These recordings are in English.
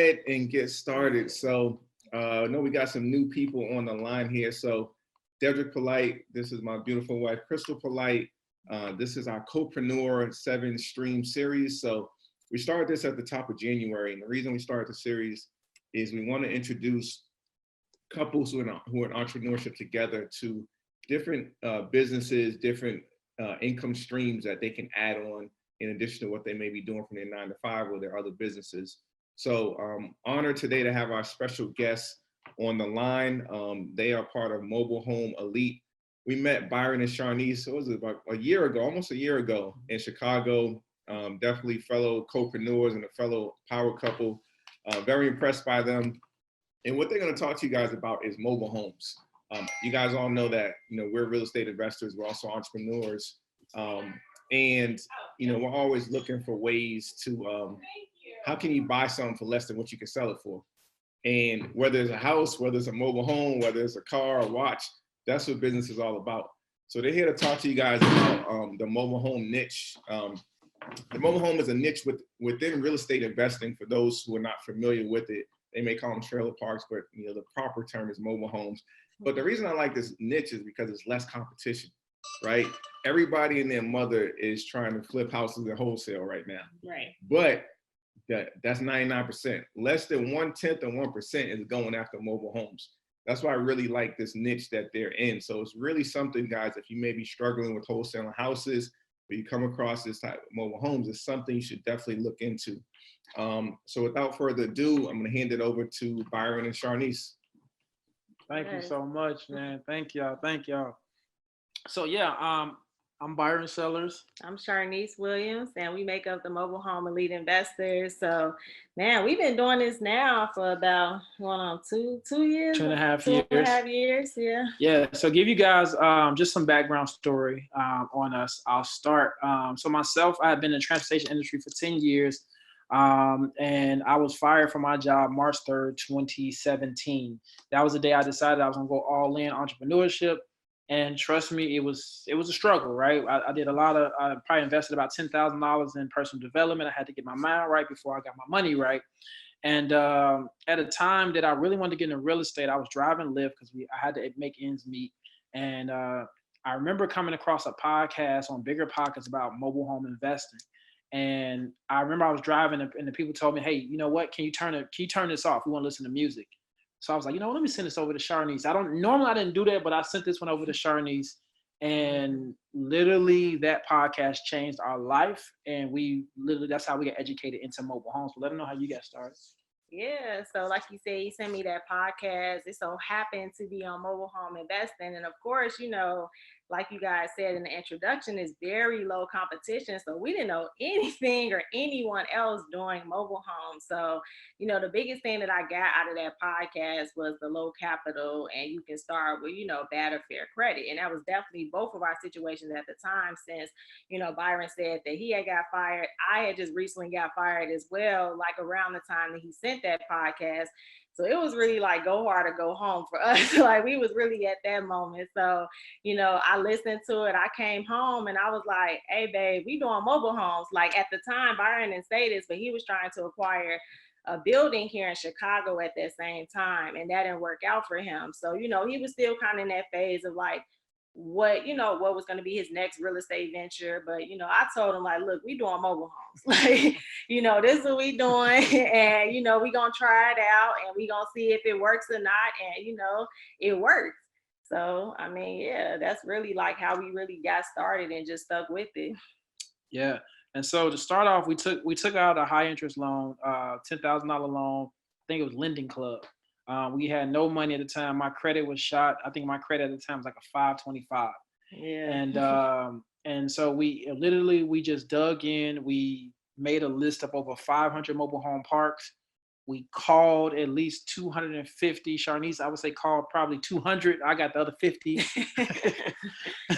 ahead and get started. So I know we got some new people on the line here. So Dedric Polite, this is my beautiful wife, Krystal Polite. This is our Copreneur 7-stream series. So we started this at the top of January. And the reason we started the series is we want to introduce couples who are in entrepreneurship together to different businesses, different income streams that they can add on in addition to what they may be doing from their 9-to-5 or their other businesses. So honored today to have our special guests on the line. They are part of Mobile Home Elite. We met Byron and Sharneice, what was it, about a year ago, almost a year ago in Chicago. Definitely fellow co-preneurs and a fellow power couple. Very impressed by them. And what they're going to talk to you guys about is mobile homes. You guys all know that, we're real estate investors. We're also entrepreneurs. And, we're always looking for ways to, how can you buy something for less than what you can sell it for? And whether it's a house, whether it's a mobile home, whether it's a car or watch, that's what business is all about. So they're here to talk to you guys about the mobile home niche. The mobile home is a niche within real estate investing. For those who are not familiar with it, they may call them trailer parks, but the proper term is mobile homes. But the reason I like this niche is because it's less competition, right? Everybody and their mother is trying to flip houses at wholesale right now. Right. But that's 99%. Less than 1/10 of 1% is going after mobile homes. That's why I really like this niche that they're in. So it's really something, guys, if you may be struggling with wholesaling houses, or you come across this type of mobile homes, it's something you should definitely look into. So without further ado, I'm going to hand it over to Byron and Sharneice. Thank you so much, man. Thank y'all. Thank y'all. So yeah, I'm Byron Sellers. I'm Sharneice Williams, and we make up the Mobile Home Elite Investors. So, man, we've been doing this now for about, going on 2 years? 2.5 years. 2.5 years, yeah. Yeah, so give you guys just some background story on us. I'll start. So myself, I have been in the transportation industry for 10 years, and I was fired from my job March 3rd, 2017. That was the day I decided I was gonna go all in entrepreneurship. And trust me, it was a struggle, right? I did I probably invested about $10,000 in personal development. I had to get my mind right before I got my money right. And at a time that I really wanted to get into real estate, I was driving Lyft because I had to make ends meet. And I remember coming across a podcast on Bigger Pockets about mobile home investing. And I remember I was driving and the people told me, hey, you know what? Can you turn this off? We want to listen to music. So I was like, let me send this over to Sharneice. I didn't do that, but I sent this one over to Sharneice. And literally that podcast changed our life. And that's how we got educated into mobile homes. So let them know how you got started. Yeah, so like you said, you sent me that podcast. It so happened to be on mobile home investing. And of course, like you guys said in the introduction, is very low competition. So we didn't know anything or anyone else doing mobile homes. So, the biggest thing that I got out of that podcast was the low capital, and you can start with, bad or fair credit. And that was definitely both of our situations at the time, since, Byron said that he had got fired. I had just recently got fired as well, like around the time that he sent that podcast. So it was really like go hard or go home for us. Like we was really at that moment. So, I listened to it. I came home and I was like, hey, babe, we doing mobile homes. Like at the time, Byron didn't say this, but he was trying to acquire a building here in Chicago at that same time. And that didn't work out for him. So, he was still kind of in that phase of like, what was going to be his next real estate venture. But, I told him like, look, we doing mobile homes. Like, this is what we doing. And, we going to try it out and we going to see if it works or not. And, it works. So, I mean, yeah, that's really like how we really got started and just stuck with it. Yeah. And so to start off, we took out a high interest loan, $10,000 loan. I think it was Lending Club. We had no money at the time. My credit was shot. I think my credit at the time was like a 525. Yeah. And so we just dug in. We made a list of over 500 mobile home parks. We called at least 250. Sharneice, I would say, called probably 200. I got the other 50.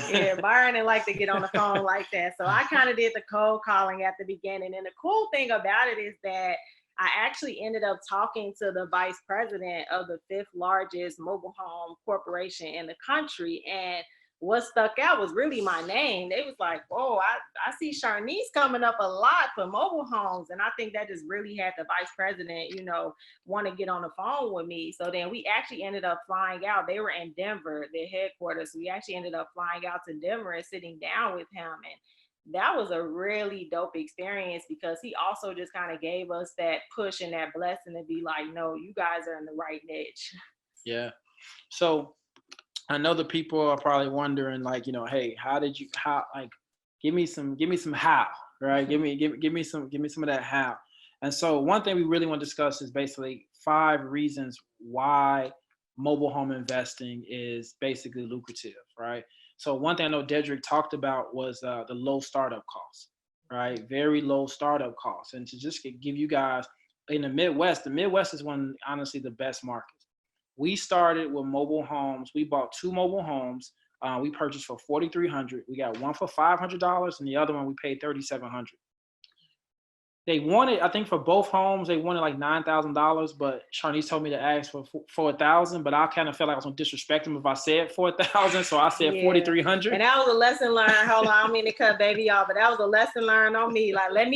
Yeah, Byron didn't like to get on the phone like that. So I kind of did the cold calling at the beginning. And the cool thing about it is that I actually ended up talking to the vice president of the 5th largest mobile home corporation in the country. And what stuck out was really my name. They was like, whoa, I see Sharneice coming up a lot for mobile homes. And I think that just really had the vice president, you know, want to get on the phone with me. So then we actually ended up flying out. They were in Denver, their headquarters. So we actually ended up flying out to Denver and sitting down with him. And that was a really dope experience because he also just kind of gave us that push and that blessing to be like, no, you guys are in the right niche. Yeah. So I know the people are probably wondering, like, you know, hey, give me some how, right? Give me some of that how. And so one thing we really want to discuss is basically 5 reasons why mobile home investing is basically lucrative, right? So one thing I know Dedric talked about was the low startup costs, right? Very low startup costs. And to just give you guys in the Midwest is honestly the best markets. We started with mobile homes. We bought 2 mobile homes. We purchased for $4,300. We got one for $500, and the other one we paid $3,700. They wanted, I think, for both homes, they wanted like $9,000. But Sharneice told me to ask for $4,000. But I kind of felt like I was gonna disrespect them if I said $4,000, so I said $4,300. And that was a lesson learned. Hold on, I don't mean to cut baby off, but that was a lesson learned on me. Like, let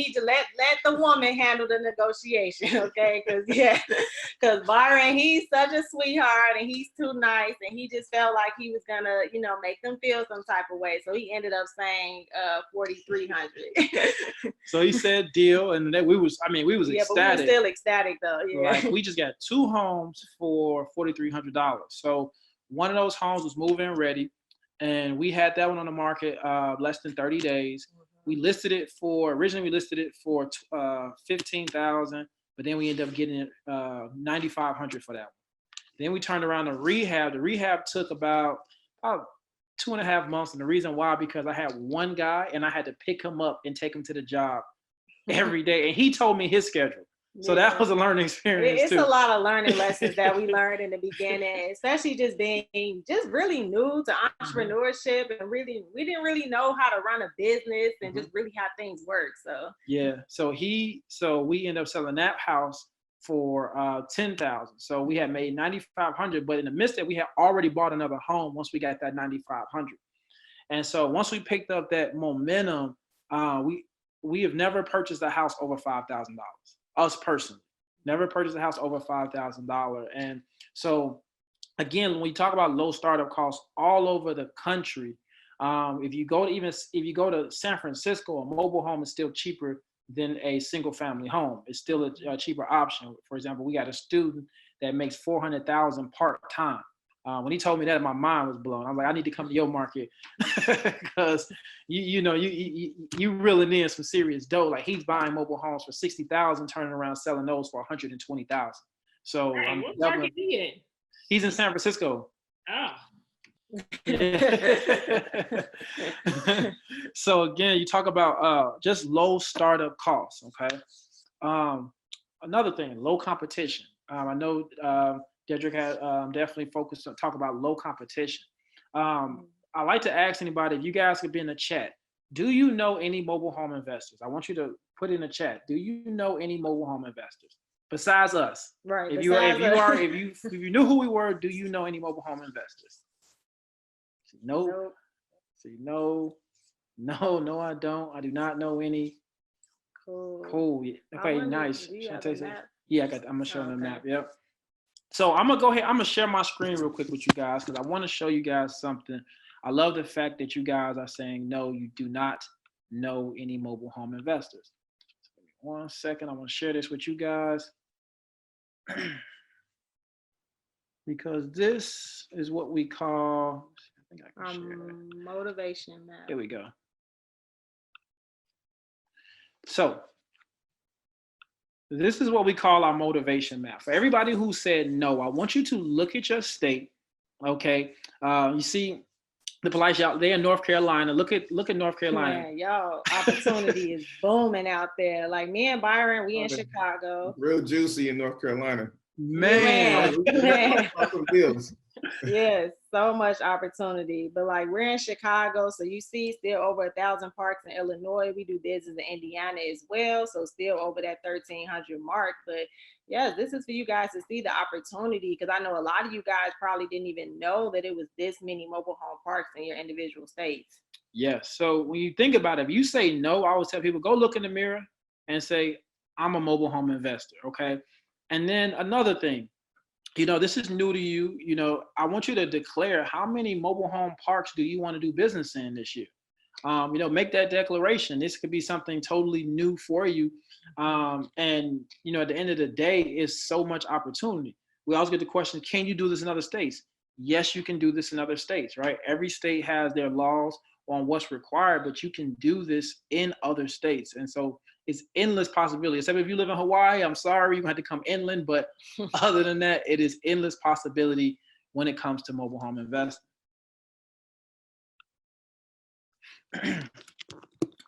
the woman handle the negotiation, okay? Because Byron, he's such a sweetheart and he's too nice, and he just felt like he was gonna, you know, make them feel some type of way. So he ended up saying $4,300. So he said deal, and then we was ecstatic. But we were still ecstatic though. Yeah. Like, we just got 2 homes for $4,300. So one of those homes was move-in ready, and we had that one on the market less than 30 days. We originally listed it for $15,000, but then we ended up getting it $9,500 for that one. Then we turned around to rehab. The rehab took about 2.5 months, and the reason why, because I had one guy and I had to pick him up and take him to the job every day, and he told me his schedule. So that was a learning experience. It's a lot of learning lessons that we learned in the beginning, especially just being really new to entrepreneurship, and we didn't really know how to run a business and just really how things work. So yeah, so we ended up selling that house for $10,000. So we had made $9,500, but in the midst of it, we had already bought another home once we got that $9,500. And so once we picked up that momentum, we have never purchased a house over $5,000. Us personally, never purchased a house over $5,000. And so again, when we talk about low startup costs all over the country, if you go to San Francisco, a mobile home is still cheaper than a single family home. It's still a cheaper option. For example, we got a student that makes $400,000 part-time. When he told me that, my mind was blown. I'm like, I need to come to your market because you reeling in some serious dough. Like, he's buying mobile homes for $60,000, turning around selling those for $120,000. So what market he in? He's in San Francisco. Oh. So again, you talk about just low startup costs. Okay. Another thing, low competition. I know Dedric had definitely focused on talk about low competition. I like to ask anybody, if you guys could be in the chat, do you know any mobile home investors? I want you to put in the chat. Do you know any mobile home investors besides us? Right. If you knew who we were, do you know any mobile home investors? Nope. See, no, I don't. I do not know any. Cool. Okay, nice. Yeah, I'm gonna show them the map. Yep. So I'm gonna go ahead. I'm gonna share my screen real quick with you guys because I want to show you guys something. I love the fact that you guys are saying no, you do not know any mobile home investors. So give me 1 second. I want to share this with you guys because this is what we call. I think I can share that. Motivation map. Here we go. So this is what we call our motivation map. For everybody who said no, I want you to look at your state. Okay, you see the police out there in North Carolina. Look at North Carolina. Man, y'all, opportunity is booming out there. Like, me and Byron, we in Chicago. Real juicy in North Carolina. Man. Yes, so much opportunity. But like we're in Chicago, so you see still over 1,000 parks in Illinois. We do business in Indiana as well, so still over that 1,300 mark. But yeah, this is for you guys to see the opportunity, because I know a lot of you guys probably didn't even know that it was this many mobile home parks in your individual states. Yes. So when you think about it, if you say no, I always tell people, go look in the mirror and say, I'm a mobile home investor. Okay. And then another thing, this is new to you. I want you to declare how many mobile home parks do you want to do business in this year. Make that declaration. This could be something totally new for you. And at the end of the day, it's so much opportunity. We always get the question, can you do this in other states? Yes, you can do this in other states, right? Every state has their laws on what's required, but you can do this in other states. And so it's endless possibility. Except if you live in Hawaii, I'm sorry, you have to come inland. But other than that, it is endless possibility when it comes to mobile home investing.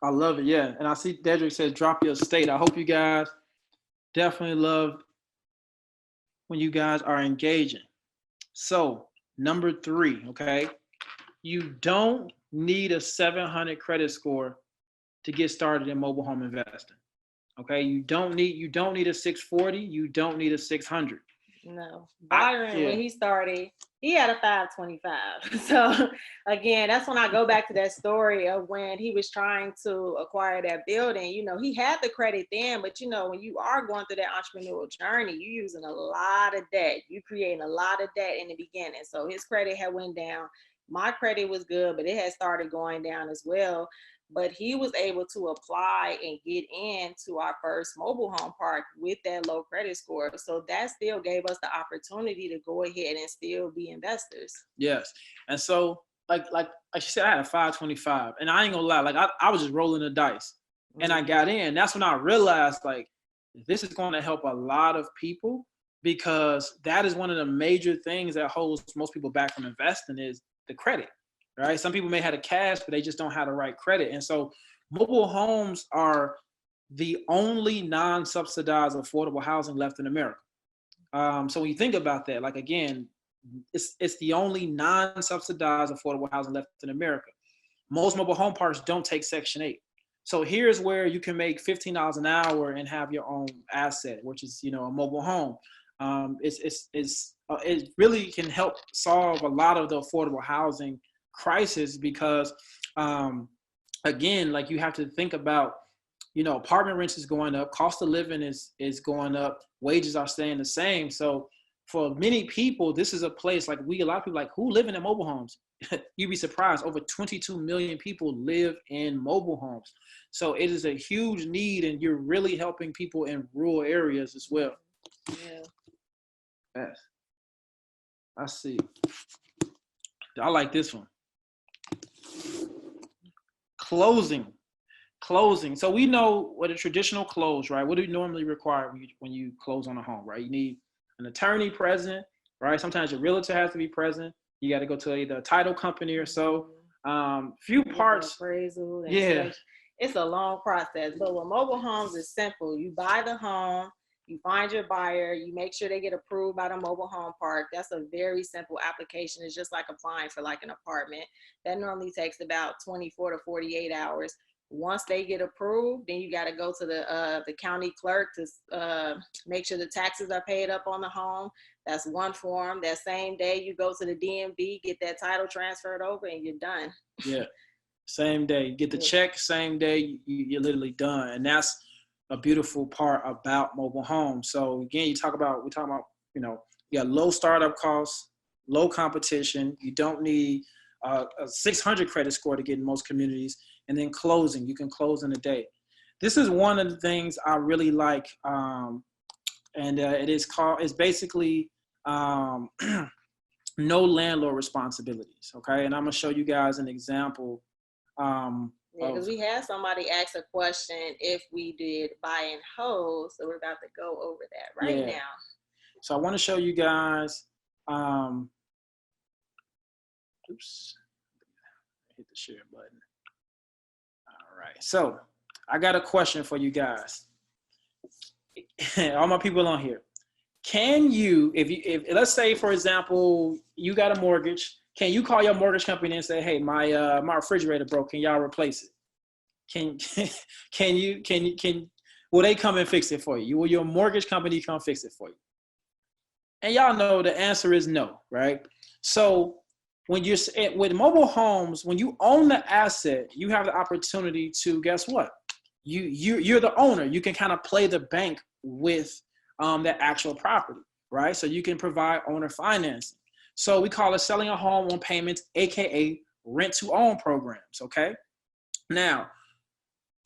I love it. Yeah. And I see Dedric says, drop your state. I hope you guys definitely love when you guys are engaging. So number 3, okay. You don't need a 700 credit score to get started in mobile home investing. Okay. You don't need a 640. You don't need a 600. No, Byron, when he started, he had a 525. So again, that's when I go back to that story of when he was trying to acquire that building. He had the credit then, but when you are going through that entrepreneurial journey, you're using a lot of debt. You creating a lot of debt in the beginning. So his credit had went down. My credit was good, but it had started going down as well. But he was able to apply and get into our first mobile home park with that low credit score. So that still gave us the opportunity to go ahead and still be investors. Yes. And so like she said, I had a 525, and I ain't gonna lie, like I was just rolling the dice and I got in. That's when I realized like this is going to help a lot of people, because that is one of the major things that holds most people back from investing is the credit. Right? Some people may have the cash, but they just don't have the right credit. And so mobile homes are the only non-subsidized affordable housing left in America. So when you think about that, like, again, it's the only non-subsidized affordable housing left in America. Most mobile home parks don't take Section 8. So here's where you can make $15 an hour and have your own asset, which is, a mobile home. It really can help solve a lot of the affordable housing crisis, because again, like, you have to think about, apartment rents is going up, cost of living is going up, wages are staying the same. So for many people, this is a place like a lot of people like who live in mobile homes. You'd be surprised, over 22 million people live in mobile homes. So it is a huge need, and you're really helping people in rural areas as well. Yeah. Yes. I see. I like this one. Closing. So we know what a traditional close, right? What do you normally require when you close on a home, right? You need an attorney present, right? Sometimes your realtor has to be present. You got to go to either a title company or so. Few parts. Appraisal. Yeah. It's a long process, but with mobile homes, it's simple. You buy the home, you find your buyer, you make sure they get approved by the mobile home park. That's a very simple application. It's just like applying for like an apartment. That normally takes about 24 to 48 hours. Once they get approved, then you got to go to the county clerk to make sure the taxes are paid up on the home. That's one form. That same day, you go to the DMV, get that title transferred over, and you're done. Yeah, same day. Get the check, same day, you're literally done. And that's a beautiful part about mobile homes. So again, we're talking about, you got low startup costs, low competition. You don't need a 600 credit score to get in most communities. And then closing, you can close in a day. This is one of the things I really like. It's basically no landlord responsibilities. Okay. And I'm going to show you guys an example. Because we had somebody ask a question if we did buy and hold. So we're about to go over that right now. So I want to show you guys. Oops. Hit the share button. All right. So I got a question for you guys. All my people on here. can you, if let's say, for example, you got a mortgage, can you call your mortgage company and say, hey, my refrigerator broke, can y'all replace it? Will they come and fix it for you? Will your mortgage company come fix it for you? And y'all know the answer is no, right? So when you're with mobile homes, when you own the asset, you have the opportunity to, guess what? You're the owner. You can kind of play the bank with that actual property, right? So you can provide owner financing. So we call it selling a home on payments, AKA rent to own programs, okay? Now,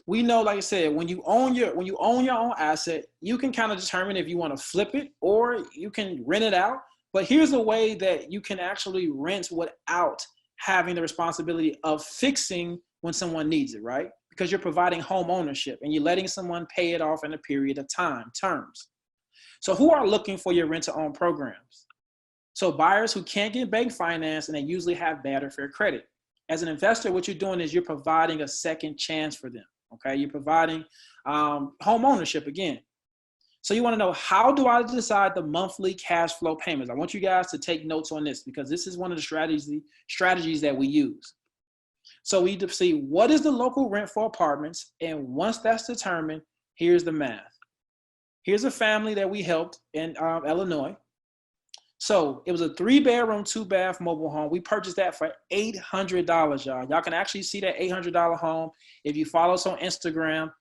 we know, like I said, when you own your own asset, you can kind of determine if you want to flip it or you can rent it out. But here's a way that you can actually rent without having the responsibility of fixing when someone needs it, right? Because you're providing home ownership and you're letting someone pay it off in a period of time, terms. So who are looking for your rent to own programs? So buyers who can't get bank finance and they usually have bad or fair credit. As an investor, what you're doing is you're providing a second chance for them. Okay, you're providing home ownership again. So you want to know, how do I decide the monthly cash flow payments? I want you guys to take notes on this because this is one of the strategies that we use. So we see what is the local rent for apartments, and once that's determined, here's the math. Here's a family that we helped in Illinois. So it was a 3-bedroom, 2-bath mobile home. We purchased that for $800, y'all. Y'all can actually see that $800 home if you follow us on Instagram,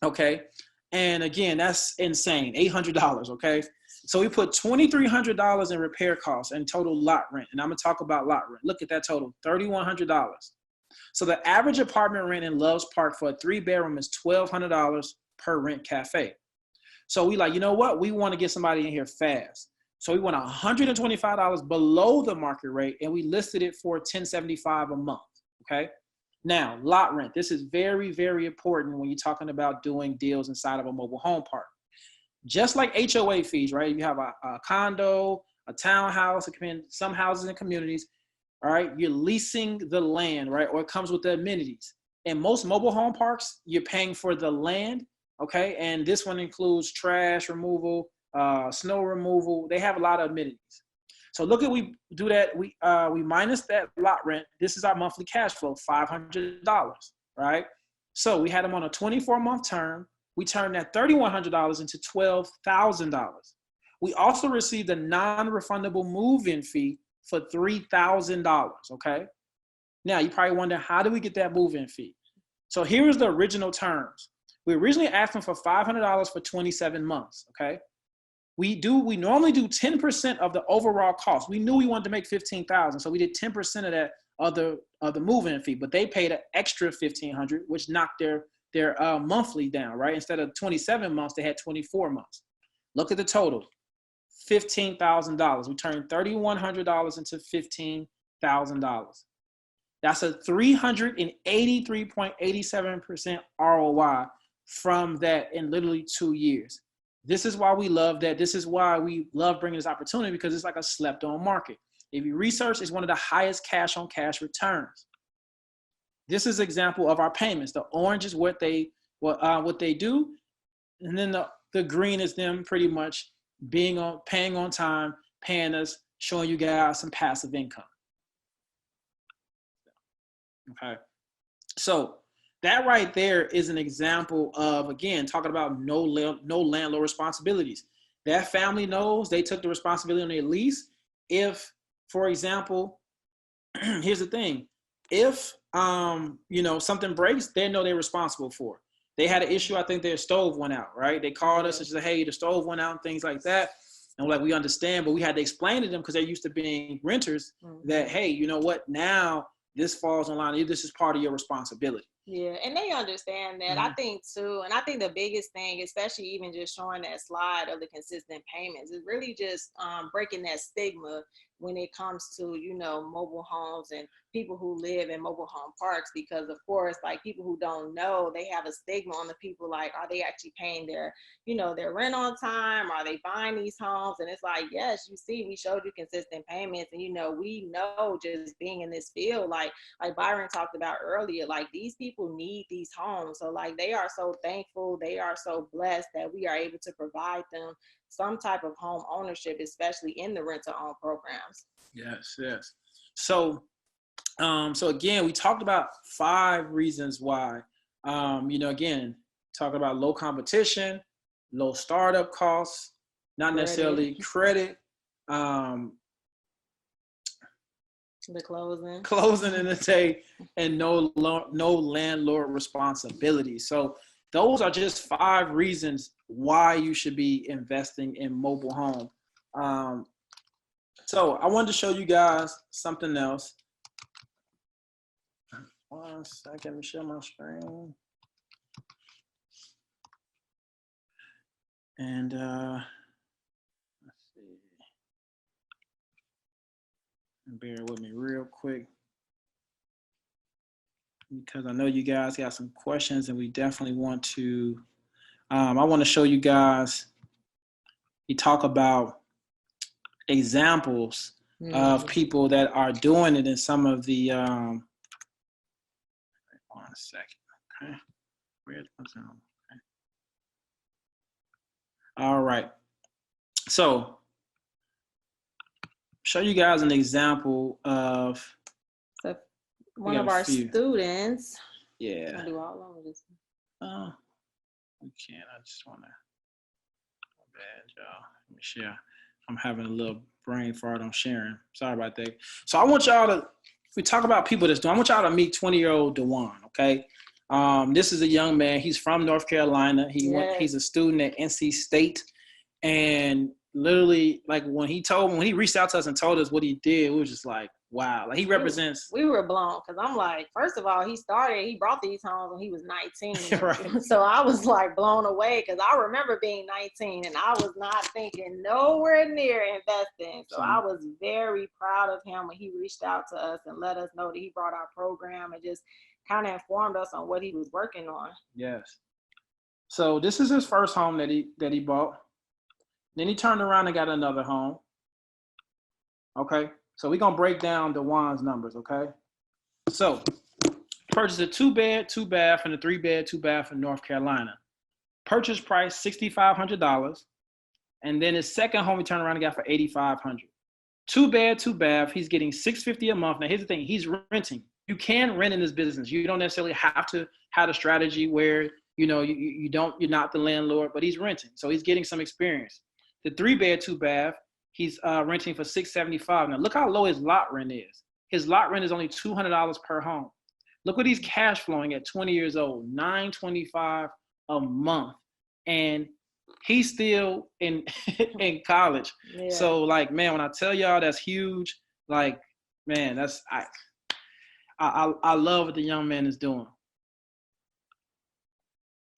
okay? And again, that's insane, $800, okay? So we put $2,300 in repair costs and total lot rent. And I'm gonna talk about lot rent. Look at that total, $3,100. So the average apartment rent in Loves Park for a 3-bedroom is $1,200 per rent cafe. So we like, you know what? We wanna get somebody in here fast. So we went $125 below the market rate and we listed it for $1,075 a month, okay? Now, lot rent. This is very, very important when you're talking about doing deals inside of a mobile home park. Just like HOA fees, right? You have a condo, a townhouse, some houses and communities, all right? You're leasing the land, right? Or it comes with the amenities. In most mobile home parks, you're paying for the land, okay? And this one includes trash removal, snow removal. They have a lot of amenities. So look at, we do that, we minus that lot rent. This is our monthly cash flow, $500, right? So we had them on a 24-month term. We turned that $3,100 into $12,000. We also received a non-refundable move-in fee for $3,000, okay? Now you probably wonder, how do we get that move-in fee? So here is the original terms. We originally asked them for $500 for 27 months, okay? We normally do 10% of the overall cost. We knew we wanted to make $15,000, so we did 10% of that of the move-in fee, but they paid an extra $1,500, which knocked their monthly down, right? Instead of 27 months, they had 24 months. Look at the total, $15,000. We turned $3,100 into $15,000. That's a 383.87% ROI from that in literally 2 years. This is why we love that. This is why we love bringing this opportunity, because it's like a slept-on market. If you research, it's one of the highest cash-on-cash returns. This is an example of our payments. The orange is what they do, and then the green is them pretty much paying on time, paying us, showing you guys some passive income. Okay, so that right there is an example of, again, talking about no landlord responsibilities. That family knows they took the responsibility on their lease. If, for example, here's the thing, if something breaks, they know they're responsible for it. They had an issue, I think their stove went out, right? They called us and said, hey, the stove went out and things like that. And we're like, we understand, but we had to explain to them, because they're used to being renters, that, hey, you know what, now this falls in line. This is part of your responsibility. Yeah, and they understand that. I think too, and I think the biggest thing, especially even just showing that slide of the consistent payments, is really just breaking that stigma when it comes to, mobile homes and people who live in mobile home parks, because of course, like, people who don't know, they have a stigma on the people, like, are they actually paying their rent on time? Are they buying these homes? And it's like, yes, you see, we showed you consistent payments, and we know, just being in this field, like Byron talked about earlier, like, these people need these homes. So like, they are so thankful, they are so blessed that we are able to provide them some type of home ownership, especially in the rent-to-own programs. Yes, yes. So, so again, we talked about 5 reasons why. Again, talking about low competition, low startup costs, not necessarily credit, the closing in the day, and no landlord responsibility. So those are just 5 reasons why you should be investing in mobile home. So I wanted to show you guys something else. 1 second, let me share my screen. And let's see. Bear with me real quick, because I know you guys got some questions, and we definitely want to, I want to show you guys, we talk about examples of people that are doing it in some of the, 1 second, okay. Where's my Zoom? Okay. All right. So, show you guys an example of one of our students. Yeah. I do all of this. Oh, we can't. I just want to. Bad, y'all. Let me share. I'm having a little brain fart on sharing. Sorry about that. So I want y'all to. If we talk about people that's doing, I want y'all to meet 20-year-old Dewan. Okay. This is a young man. He's from North Carolina. He's a student at NC State, and literally, like when he reached out to us and told us what he did, we was just like, wow. Like he represents. We were blown, because I'm like, first of all, he brought these homes when he was 19. Right. So I was like blown away, because I remember being 19 and I was not thinking nowhere near investing. So I was very proud of him when he reached out to us and let us know that he brought our program and just kind of informed us on what he was working on. Yes. So this is his first home that he bought. Then he turned around and got another home. Okay. So we're going to break down Dewan's numbers, okay? So purchased a 2-bed, 2-bath, and a 3-bed, 2-bath in North Carolina. Purchase price $6,500. And then his second home he turned around and got for $8,500. 2-bed, 2-bath, he's getting $650 a month. Now here's the thing, he's renting. You can rent in this business. You don't necessarily have to have a strategy where, you're not the landlord, but he's renting. So he's getting some experience. The 3-bed, 2-bath, he's renting for $675. Now look how low his lot rent is. His lot rent is only $200 per home. Look what he's cash flowing at 20 years old, $925 a month, and he's still in college. Yeah. So like, man, when I tell y'all that's huge, like, man, that's I love what the young man is doing.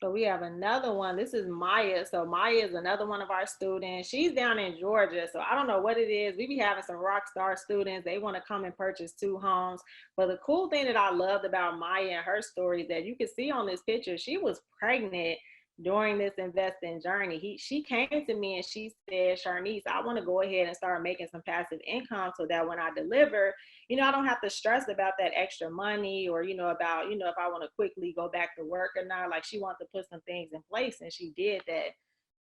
So we have another one. This is Maya. So Maya is another one of our students. She's down in Georgia. So I don't know what it is. We be having some rock star students. They want to come and purchase 2 homes. But the cool thing that I loved about Maya and her story is that you can see on this picture, she was pregnant during this investing journey. She came to me and she said, Sharneice, I want to go ahead and start making some passive income so that when I deliver, I don't have to stress about that extra money or, about, if I want to quickly go back to work or not. Like, she wanted to put some things in place, and she did that.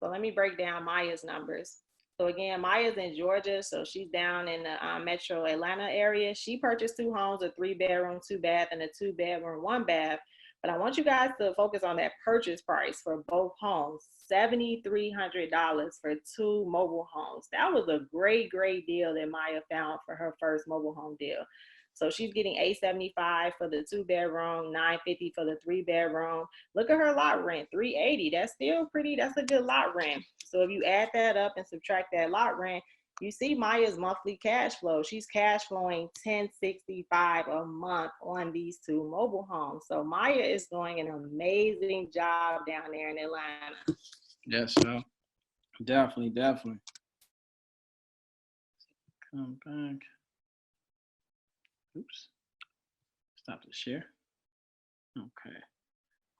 So let me break down Maya's numbers. So again, Maya's in Georgia. So she's down in the metro Atlanta area. She purchased 2 homes, a 3-bedroom, 2-bath, and a 2-bedroom, 1-bath. But I want you guys to focus on that purchase price for both homes, $7,300 for 2 mobile homes. That was a great, great deal that Maya found for her first mobile home deal. So she's getting $875 for the 2-bedroom, $950 for the 3-bedroom. Look at her lot rent, $380. That's still that's a good lot rent. So if you add that up and subtract that lot rent, you see Maya's monthly cash flow. She's cash flowing $1,065 a month on these 2 mobile homes. So Maya is doing an amazing job down there in Atlanta. Yes, no. Definitely. Come back. Oops. Stop the share. Okay.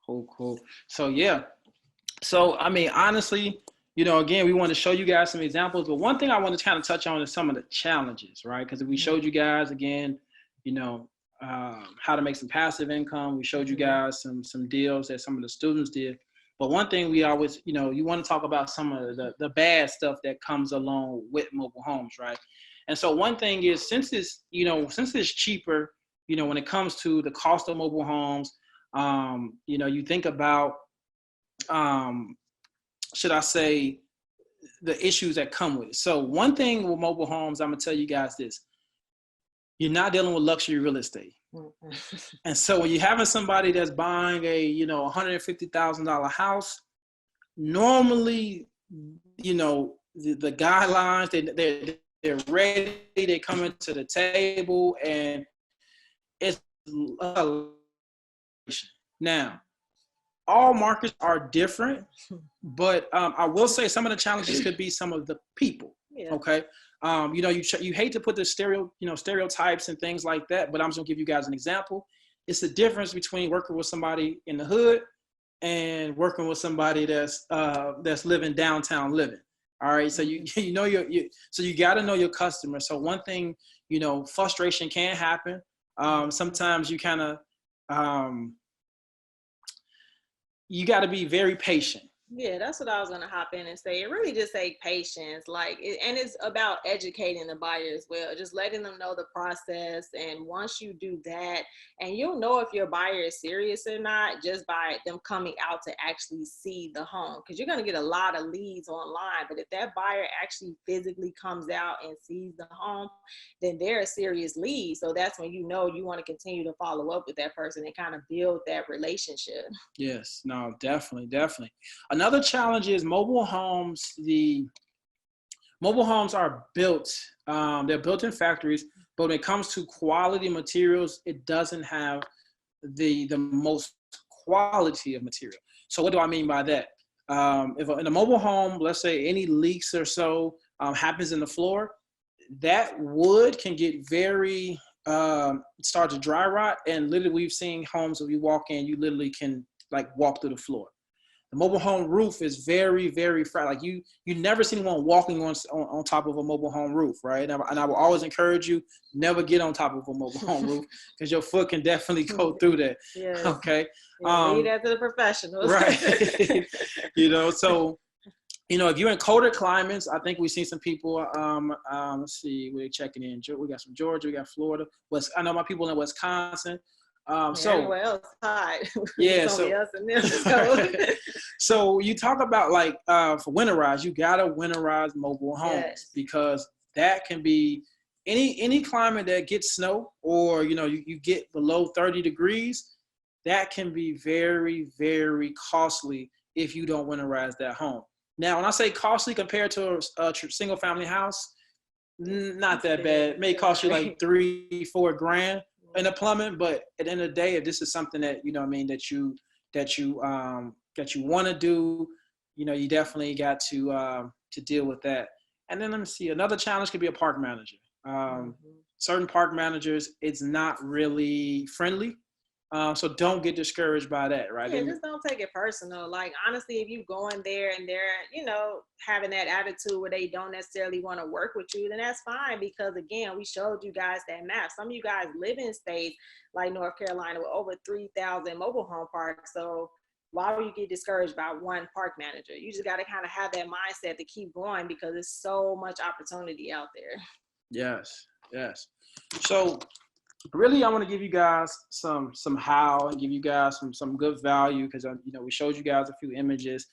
Cool. So yeah. So I mean, honestly, again, we want to show you guys some examples, but one thing I want to kind of touch on is some of the challenges, right? Because we showed you guys, again, how to make some passive income. We showed you guys some deals that some of the students did. But one thing we always, you want to talk about some of the bad stuff that comes along with mobile homes, right? And so one thing is, since it's cheaper, when it comes to the cost of mobile homes, you think about, should I say, the issues that come with it. So one thing with mobile homes, I'm gonna tell you guys this: you're not dealing with luxury real estate. And so when you're having somebody that's buying a $150,000 house, normally, the guidelines, they're ready, they come into the table, and it's now. All markets are different, but I will say some of the challenges could be some of the people. Yeah. Okay, you hate to put the stereotypes and things like that, but I'm just gonna give you guys an example. It's the difference between working with somebody in the hood and working with somebody that's living downtown living. All right, so you got to know your customer. So one thing, frustration can happen. Sometimes you kind of you got to be very patient. Yeah, that's what I was gonna hop in and say. It really just take patience, and it's about educating the buyer as well, just letting them know the process. And once you do that, and you'll know if your buyer is serious or not just by them coming out to actually see the home, because you're gonna get a lot of leads online. But if that buyer actually physically comes out and sees the home, then they're a serious lead. So that's when you want to continue to follow up with that person and kind of build that relationship. Yes, no, definitely. Another challenge is mobile homes. The mobile homes are built, they're built in factories, but when it comes to quality materials, it doesn't have the most quality of material. So what do I mean by that? If in a mobile home, let's say any leaks or so happens in the floor, that wood can get very, start to dry rot. And literally we've seen homes where you walk in, you literally can walk through the floor. The mobile home roof is very, very fragile. You never see anyone walking on top of a mobile home roof, right? And I will always encourage you, never get on top of a mobile home roof, because your foot can definitely go through that. Yes. Okay. Leave that to the professionals. Right. So, if you're in colder climates, I think we've seen some people, let's see, we're checking in. We got some Georgia, we got Florida. I know my people in Wisconsin. Everywhere else hot. Yeah. So you talk about for Winterize, you gotta winterize mobile homes, because that can be any climate that gets snow, or you get below 30 degrees. That can be very, very costly if you don't winterize that home. Now, when I say costly compared to a single family house, not that bad. It may cost you like $3-4 grand in the plumbing, but at the end of the day, if this is something that that you want to do, you definitely got to deal with that. And then let me see, another challenge could be a park manager. Certain park managers, it's not really friendly. So don't get discouraged by that, right? Yeah, just don't take it personal. Honestly, if you go in there and they're, having that attitude where they don't necessarily want to work with you, then that's fine. Because again, we showed you guys that map. Some of you guys live in states like North Carolina with over 3,000 mobile home parks. So why would you get discouraged by one park manager? You just got to kind of have that mindset to keep going, because there's so much opportunity out there. Yes. So really, I want to give you guys some how, and give you guys some good value, because we showed you guys a few images.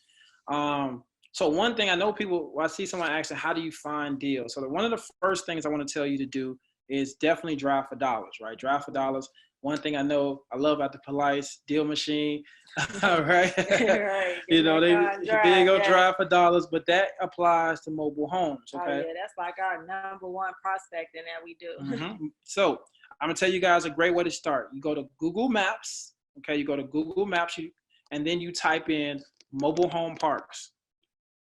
So one thing I know I see someone asking, how do you find deals? So one of the first things I want to tell you to do is definitely drive for dollars, right? Drive for dollars. One thing I know I love about the Police deal machine, all right? Right. They go drive for dollars, but that applies to mobile homes, okay? Oh yeah, that's like our number one prospecting that we do. Mm-hmm. So I'm gonna tell you guys a great way to start. You go to Google Maps, okay? You go to Google Maps, and then you type in mobile home parks.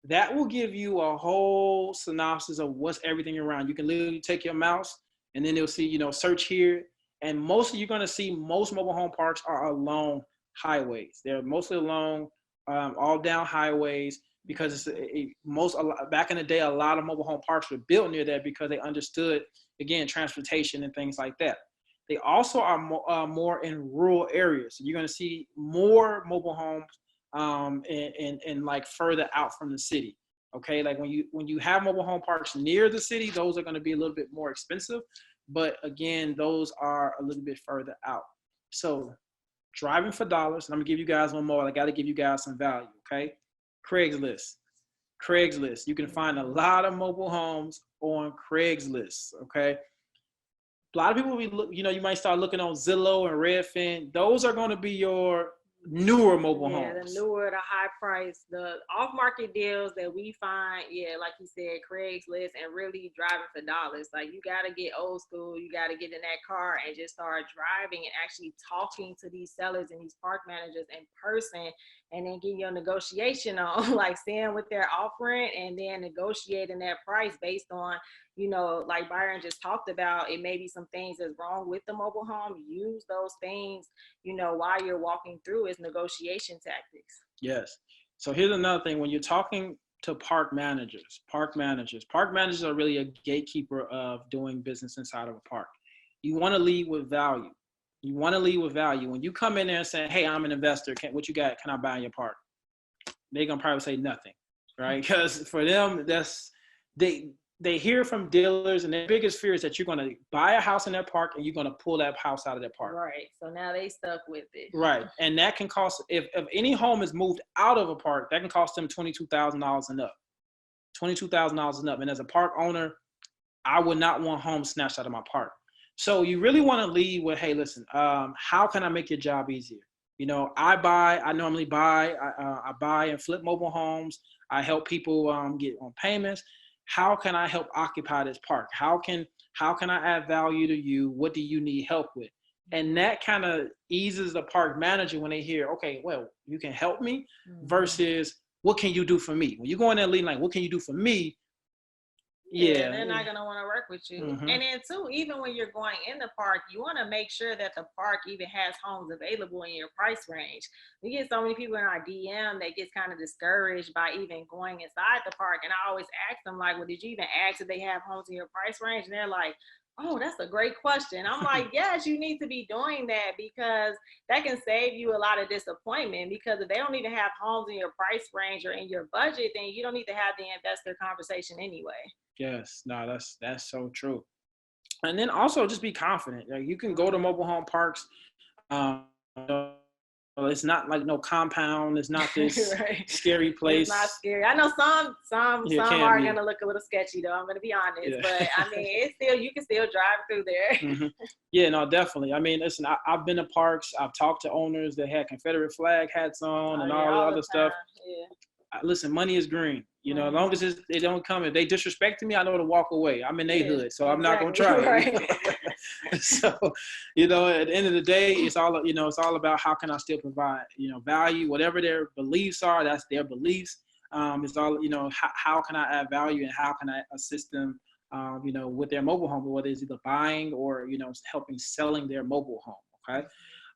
That will give you a whole synopsis of what's everything around. You can literally take your mouse, and then it'll see, search here. And you're gonna see most mobile home parks are along highways. They're mostly along all down highways, because back in the day, a lot of mobile home parks were built near that because they understood, again, transportation and things like that. They also are more in rural areas. So you're going to see more mobile homes and like further out from the city. Okay, like when you have mobile home parks near the city, those are going to be a little bit more expensive, but again, those are a little bit further out. So driving for dollars, and I'm gonna give you guys one more. I got to give you guys some value. Okay, Craigslist. You can find a lot of mobile homes on Craigslist. Okay, a lot of people you might start looking on Zillow and Redfin. Those are going to be your newer mobile homes. The newer, the high price, the off-market deals that we find, like you said, Craigslist, and really driving for dollars. Like, you got to get old school. You got to get in that car and just start driving and actually talking to these sellers and these park managers in person, and then get your negotiation on, like seeing what they're offering and then negotiating that price based on, like Byron just talked about, it may be some things that's wrong with the mobile home. Use those things, while you're walking through, is negotiation tactics. Yes. So here's another thing. When you're talking to park managers are really a gatekeeper of doing business inside of a park. You want to lead with value. When you come in there and say, hey, I'm an investor, what you got? Can I buy in your park? They're going to probably say nothing, right? Because for them, they hear from dealers, and their biggest fear is that you're going to buy a house in their park and you're going to pull that house out of their park. Right. So now they stuck with it. Right. And that can cost, if any home is moved out of a park, that can cost them $22,000 and up. $22,000 and up. And as a park owner, I would not want homes snatched out of my park. So you really want to lead with, hey, listen, how can I make your job easier? I normally buy and flip mobile homes. I help people get on payments. How can I help occupy this park? How can I add value to you? What do you need help with? And that kind of eases the park manager when they hear, okay, well, you can help me, versus what can you do for me? When you go in there leading like, what can you do for me? Yeah, they're not gonna want to work with you. And then too, even when you're going in the park, you want to make sure that the park even has homes available in your price range. We get so many people in our DM that gets kind of discouraged by even going inside the park, and I always ask them like, well, did you even ask if they have homes in your price range? And they're like, oh, that's a great question. I'm like, yes, you need to be doing that, because that can save you a lot of disappointment, because if they don't even have homes in your price range or in your budget, then you don't need to have the investor conversation anyway. Yes, no, that's so true. And then also just be confident. Like, you can go to mobile home parks. It's not like no compound. It's not this scary place. It's not scary. I know some are gonna look a little sketchy though. I'm gonna be honest, but I mean, you can still drive through there. Yeah, no, definitely. I mean, listen, I've been to parks. I've talked to owners that had Confederate flag hats on and all the other stuff. Yeah. Listen, money is green. As long as they don't come, if they disrespect me, I know to walk away. I'm in their hood, so I'm not gonna try it. So, at the end of the day, it's all about how can I still provide, value, whatever their beliefs are, that's their beliefs. It's all, how can I add value and how can I assist them, with their mobile home, whether it's either buying or, helping selling their mobile home. Okay.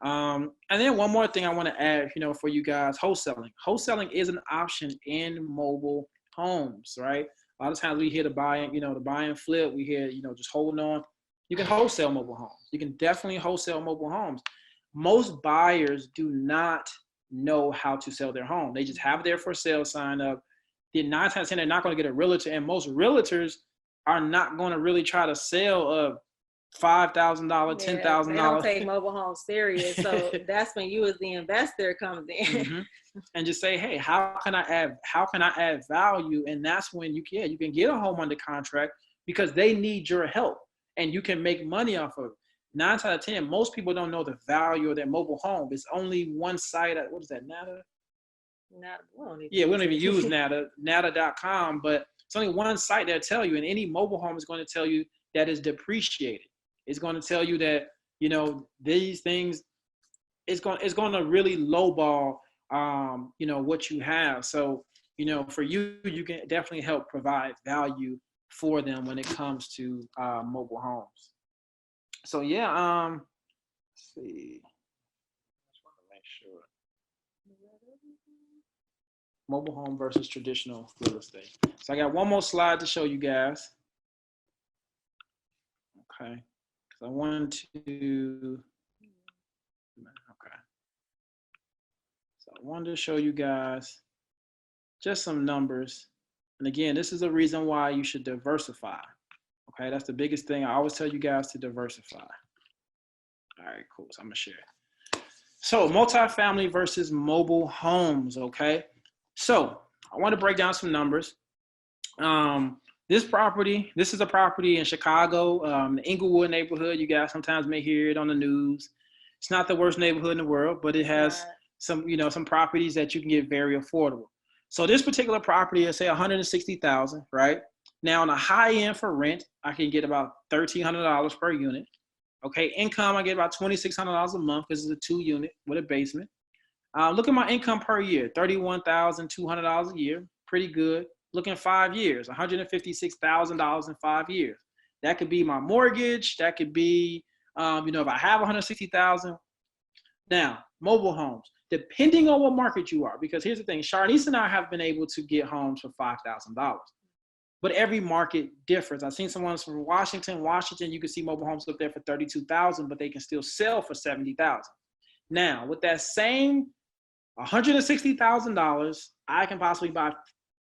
And then one more thing I want to add, for you guys, wholesaling. Wholesaling is an option in mobile homes, right? A lot of times we hear the buy and flip. We hear, just holding on. You can wholesale mobile homes. You can definitely wholesale mobile homes. Most buyers do not know how to sell their home. They just have it there for sale sign up. Then 9 times 10, they're not going to get a realtor. And most realtors are not going to really try to sell a $5,000, $10,000. They don't take mobile homes serious. So that's when you as the investor comes in. And just say, hey, how can I add value? And that's when you can get a home under contract, because they need your help and you can make money off of it. 9 out of 10, most people don't know the value of their mobile home. It's only one site. What is that? Nada? We don't even use nada.com, but it's only one site that'll tell you, and any mobile home is going to tell you that it's depreciated. It's going to tell you that, these things, it's going to really lowball, what you have. So, for you can definitely help provide value for them when it comes to mobile homes. So yeah, let's see. I just want to make sure. Mobile home versus traditional real estate. So I got one more slide to show you guys. Okay, because I wanted to. Okay. So So I wanted to show you guys just some numbers. And again, this is the reason why you should diversify. Okay, that's the biggest thing. I always tell you guys to diversify. All right, cool. So I'm gonna share. So multifamily versus mobile homes, okay? So I want to break down some numbers. This is a property in Chicago, the Inglewood neighborhood. You guys sometimes may hear it on the news. It's not the worst neighborhood in the world, but it has some properties that you can get very affordable. So this particular property is say $160,000, right? Now on the high end for rent, I can get about $1,300 per unit. Okay, income, I get about $2,600 a month because it's a 2-unit with a basement. Look at my income per year, $31,200 a year, pretty good. Look in 5 years, $156,000 in 5 years. That could be my mortgage. That could be, if I have $160,000. Now, mobile homes, depending on what market you are, because here's the thing, Sharneice and I have been able to get homes for $5,000. But every market differs. I've seen some ones from Washington, you can see mobile homes up there for $32,000, but they can still sell for $70,000. Now, with that same $160,000, I can possibly buy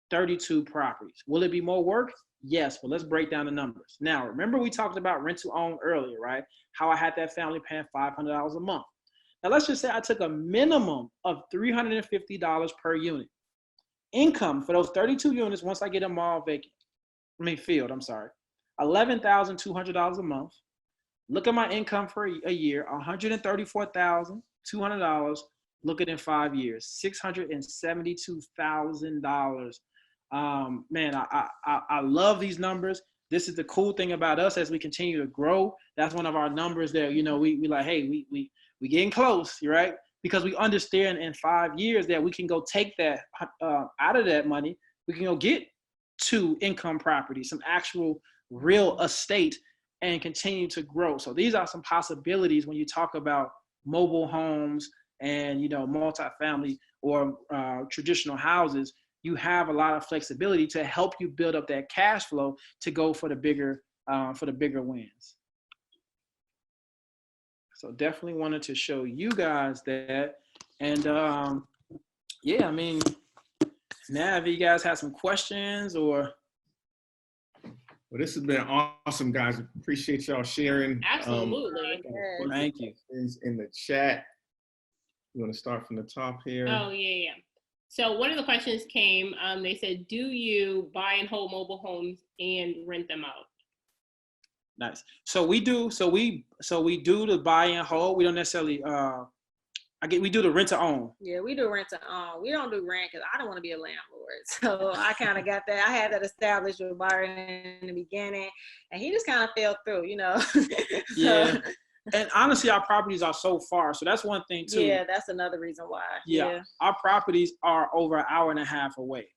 32 properties. Will it be more work? Yes, but let's break down the numbers. Now, remember we talked about rent to own earlier, right? How I had that family paying $500 a month. Now, let's just say I took a minimum of $350 per unit. Income for those 32 units, once I get them all filled, $11,200 a month. Look at my income for a year, $134,200. Look at it in 5 years, $672,000. Man, I love these numbers. This is the cool thing about us as we continue to grow. That's one of our numbers that, we like, hey, we getting close, right? Because we understand in 5 years that we can go take that out of that money. We can go get 2 income properties, some actual real estate, and continue to grow. So these are some possibilities when you talk about mobile homes and, multifamily or traditional houses. You have a lot of flexibility to help you build up that cash flow to go for the bigger wins. So definitely wanted to show you guys that. And now if you guys have some questions or. Well, this has been awesome, guys. Appreciate y'all sharing. Absolutely. Thank you. In the chat. You want to start from the top here? Oh, yeah. So one of the questions came, they said, do you buy and hold mobile homes and rent them out? Nice. So we do the buy and hold. We don't necessarily we do the rent to own. Yeah, we do rent to own. We don't do rent because I don't want to be a landlord. So I kind of got that. I had that established with Byron in the beginning, and he just kind of fell through, Yeah. And honestly, our properties are so far. So that's one thing too. Yeah, that's another reason why. Yeah. Our properties are over an hour and a half away.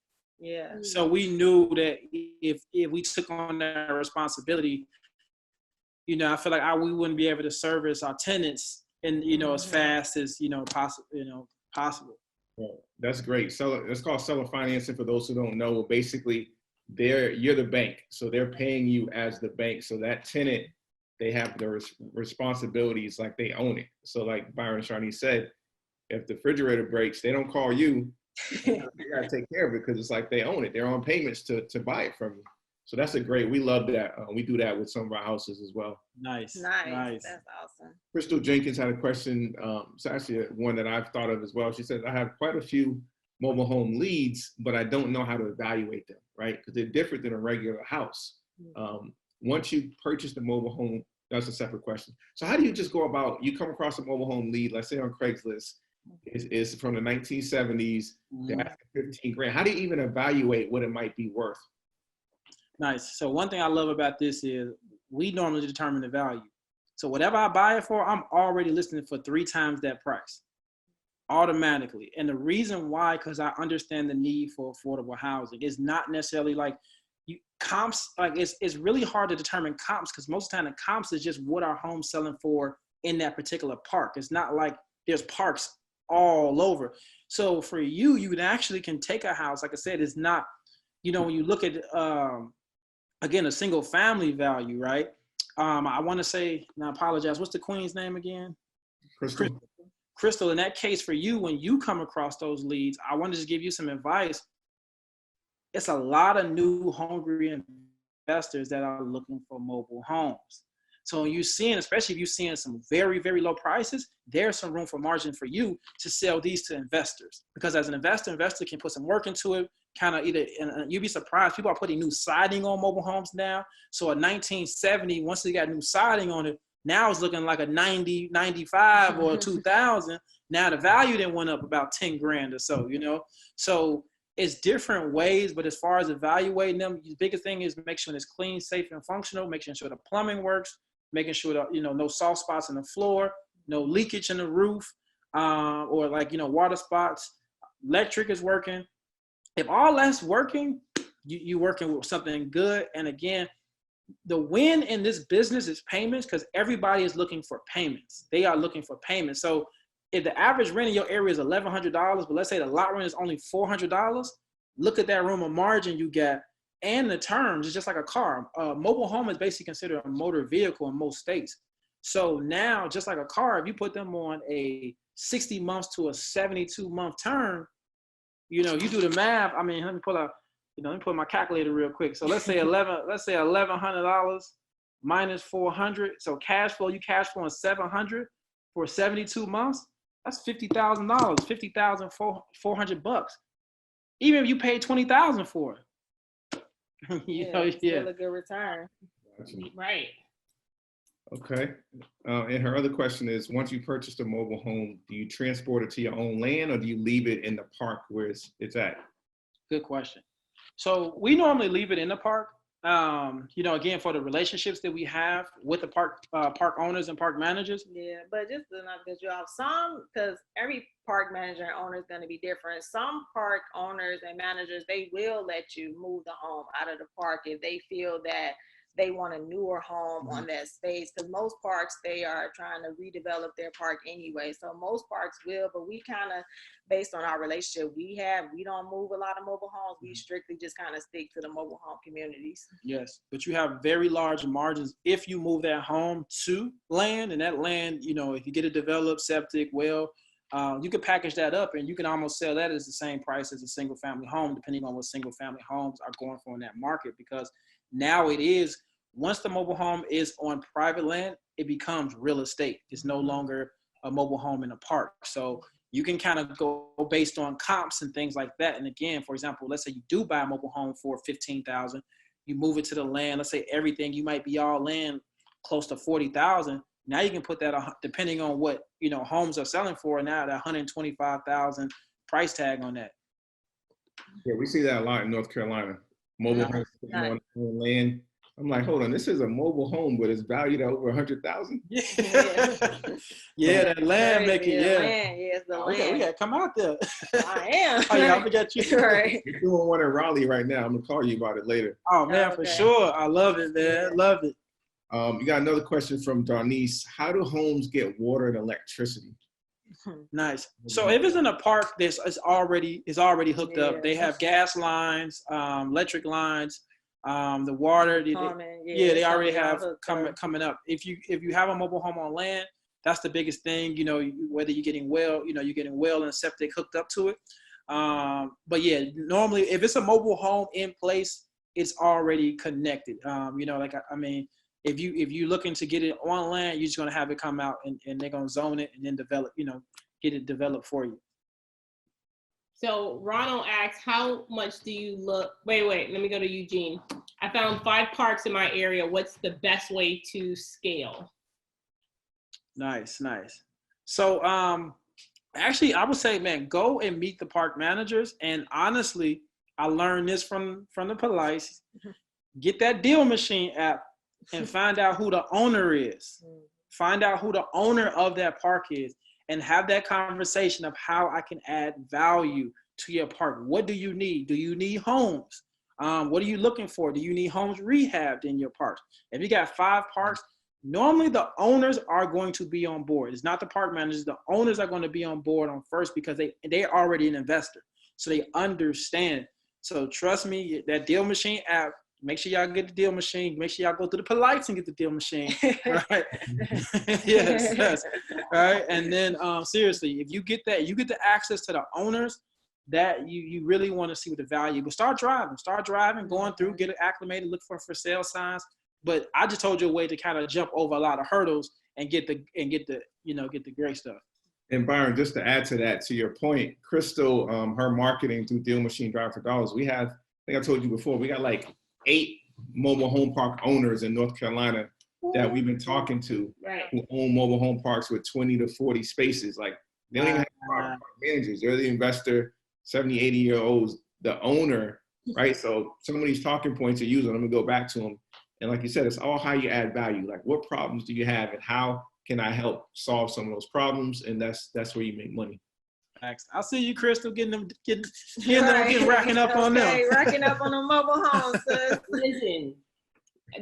Yeah. So we knew that if we took on that responsibility, I feel like we wouldn't be able to service our tenants and as fast as possible. Yeah, that's great. So it's called seller financing. For those who don't know, basically, you're the bank, so they're paying you as the bank. So that tenant, they have their responsibilities like they own it. So like Byron and Sharneice said, if the refrigerator breaks, they don't call you. You gotta take care of it because it's like they own it. They're on payments to buy it from you. So that's we love that. We do that with some of our houses as well. Nice. That's awesome. Crystal Jenkins had a question. It's actually one that I've thought of as well. She says, I have quite a few mobile home leads, but I don't know how to evaluate them, right? Because they're different than a regular house. Once you purchase the mobile home, that's a separate question. So how do you just go about, you come across a mobile home lead, let's say on Craigslist, is from the 1970s, they're asking 15 grand. How do you even evaluate what it might be worth? Nice. So one thing I love about this is we normally determine the value. So whatever I buy it for, I'm already listing it for 3 times that price automatically. And the reason why, because I understand the need for affordable housing. It's not necessarily like comps, like it's really hard to determine comps because most of the time the comps is just what our home's selling for in that particular park. It's not like there's parks all over. So for you actually can take a house, like I said, it's not, when you look at, again, a single family value, right? I want to say, and I apologize, what's the queen's name again? Crystal. Krystal, in that case for you, when you come across those leads, I want to just give you some advice. It's a lot of new hungry investors that are looking for mobile homes. So when you're seeing, especially if you're seeing some very, very low prices, there's some room for margin for you to sell these to investors. Because as an investor can put some work into it, kind of either, and you'd be surprised, people are putting new siding on mobile homes now. So a 1970, once they got new siding on it, now it's looking like a 90, 95 or 2000. Now the value then went up about 10 grand or so, you know? So it's different ways, but as far as evaluating them, the biggest thing is make sure it's clean, safe, and functional, making sure the plumbing works, making sure that, you know, no soft spots in the floor, no leakage in the roof, or like, you know, water spots, electric is working. If all that's working, you working with something good. And again, the win in this business is payments, because everybody is looking for payments. They are looking for payments. So if the average rent in your area is $1,100, but let's say the lot rent is only $400, look at that room of margin you get. And the terms is just like a car. A mobile home is basically considered a motor vehicle in most states. So now, just like a car, if you put them on a 60 months to a 72-month term, you know, you do the math. I mean, let me put my calculator real quick. So let's say $1,100 minus 400. So cash flow, you cash flowing 700 for 72 months. That's $50,000, $50,400. Even if you paid $20,000 for it. Still a good return. Right. Okay. And her other question is, once you purchase a mobile home, do you transport it to your own land, or do you leave it in the park where it's at? Good question. So we normally leave it in the park. You know, again, for the relationships that we have with the park owners and park managers. Yeah, but just to not get you off, because every park manager and owner is going to be different. Some park owners and managers, they will let you move the home out of the park if they feel that they want a newer home on that space, because most parks, they are trying to redevelop their park anyway. So most parks will, but we kind of, based on our relationship we have, we don't move a lot of mobile homes. We strictly just kind of stick to the mobile home communities. Yes, but you have very large margins if you move that home to land, and that land, you know, if you get it developed, septic, well, you can package that up and you can almost sell that as the same price as a single family home, depending on what single family homes are going for in that market. Because now it is, once the mobile home is on private land, it becomes real estate. It's no longer a mobile home in a park. So you can kind of go based on comps and things like that. And again, for example, let's say you do buy a mobile home for $15,000, you move it to the land, let's say everything, you might be all land close to $40,000. Now you can put that, depending on what, you know, homes are selling for, now at $125,000 price tag on that. Yeah, we see that a lot in North Carolina. Mobile homes on land. I'm like, hold on, this is a mobile home, but it's valued at over 100,000. Yeah, yeah, that land making, yeah. Land, yes, the land. We gotta come out there. I am. Oh yeah, I forgot you. Right. We're doing one in Raleigh right now. I'm gonna call you about it later. Oh man, for sure. I love it, man. I love it. You got another question from Sharneice. How do homes get water and electricity? Nice. So if it's in a park, it's already hooked up. They have gas lines, electric lines, the water. They already have coming up. If you have a mobile home on land, that's the biggest thing. You know, whether you're getting well and septic hooked up to it. But yeah, normally if it's a mobile home in place, it's already connected. You know, like I mean, if you're looking to get it on land, you're just gonna have it come out and they're gonna zone it and then develop, you know, get it developed for you. So Ronald asks, how much do you look? Wait, let me go to Eugene. I found 5 parks in my area. What's the best way to scale? Nice. So actually, I would say, man, go and meet the park managers. And honestly, I learned this from the Police. Get that deal machine app and find out who the owner is. Find out who the owner of that park is and have that conversation of how I can add value to your park. What do you need? Do you need homes? What are you looking for? Do you need homes rehabbed in your parks? If you got 5 parks, normally the owners are going to be on board. It's not the park managers. The owners are going to be on board on first because they're already an investor. So they understand. So trust me, that deal machine app, make sure y'all get the deal machine. Make sure y'all go through the polites and get the deal machine. Right? yes. Right. And then seriously, if you get that, you get the access to the owners that you really want to see what the value. But start driving, going through, get it acclimated, look for sale signs. But I just told you a way to kind of jump over a lot of hurdles and get the great stuff. And Byron, just to add to that, to your point, Krystal, her marketing through Deal Machine Drive for Dollars, we have, I think I told you before, we got like 8 mobile home park owners in North Carolina that we've been talking to, Right. who own mobile home parks with 20 to 40 spaces. Like, they don't even have park managers. They're the investor, 70, 80-year-olds, the owner, right? So some of these talking points are using, I'm gonna go back to them. And like you said, it's all how you add value. Like, what problems do you have and how can I help solve some of those problems? And that's where you make money. Thanks. I'll see you, Krystal, getting racking up on them. Racking up on the mobile homes. Listen,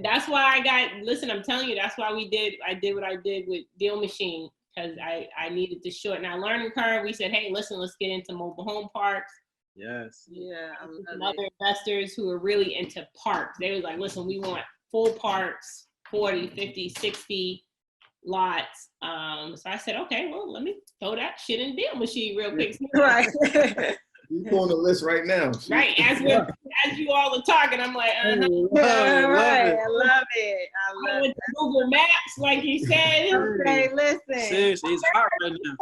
that's why I'm telling you, that's why I did what I did with Deal Machine, because I needed to shorten our learning curve. We said, hey, listen, let's get into mobile home parks. Yes. Yeah. Some other investors who are really into parks. They was like, listen, we want full parks, 40, 50, 60 lots. So I said, okay, well, let me throw that shit in Deal Machine real quick. Right. You're on the list right now. Right. As you all are talking, I'm like, Right. I love it. I love it. Google Maps, like you said. Okay, listen. Seriously, it's hot right now.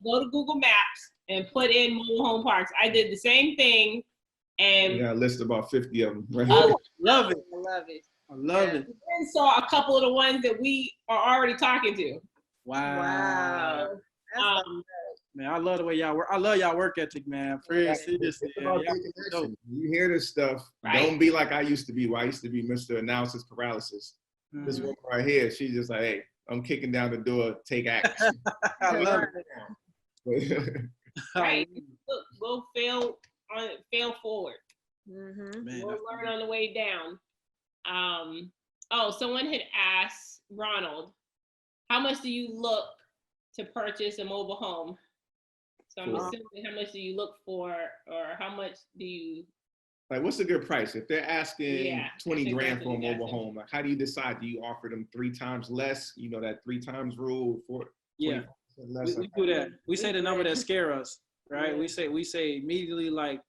Go to Google Maps and put in mobile home parks. I did the same thing. And We got a list of about 50 of them. Right? Love it. I love it. I love it. then saw a couple of the ones that we are already talking to. Wow. Wow. Man, I love the way y'all work. I love y'all work ethic, man. Seriously. It's about taking action. You hear this stuff, Right. don't be like I used to be, where I used to be Mr. Analysis Paralysis. This woman right here, she's just like, hey, I'm kicking down the door, take action. I love it. Right. Look, we'll fail forward. Mm-hmm. Man, We'll learn on the way down. Someone had asked Ronald, how much do you look to purchase a mobile home? So I'm assuming how much do you look for, or how much do you? Like, what's a good price? If they're asking 20 grand for a mobile gotcha. home, like, how do you decide? Do you offer them 3 times less? You know, that 3 times rule for Yeah, less? we do that. We say the number that scare us, right? Yeah. We say immediately like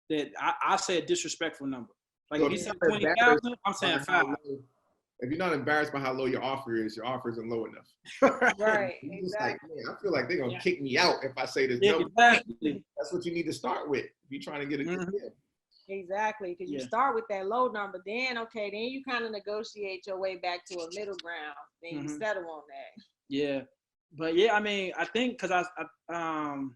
that. I say a disrespectful number. Like So if you say 20,000, I'm saying 5. If you're not embarrassed by how low your offer isn't low enough. Right. You're just Exactly. like, man, I feel like they're gonna kick me out if I say this Yeah, number. exactly. That's what you need to start with if you're trying to get a good deal. Exactly, because you Yeah. start with that low number, then you kind of negotiate your way back to a middle ground, then you settle on that. Yeah, but yeah, I mean, I think because Ron,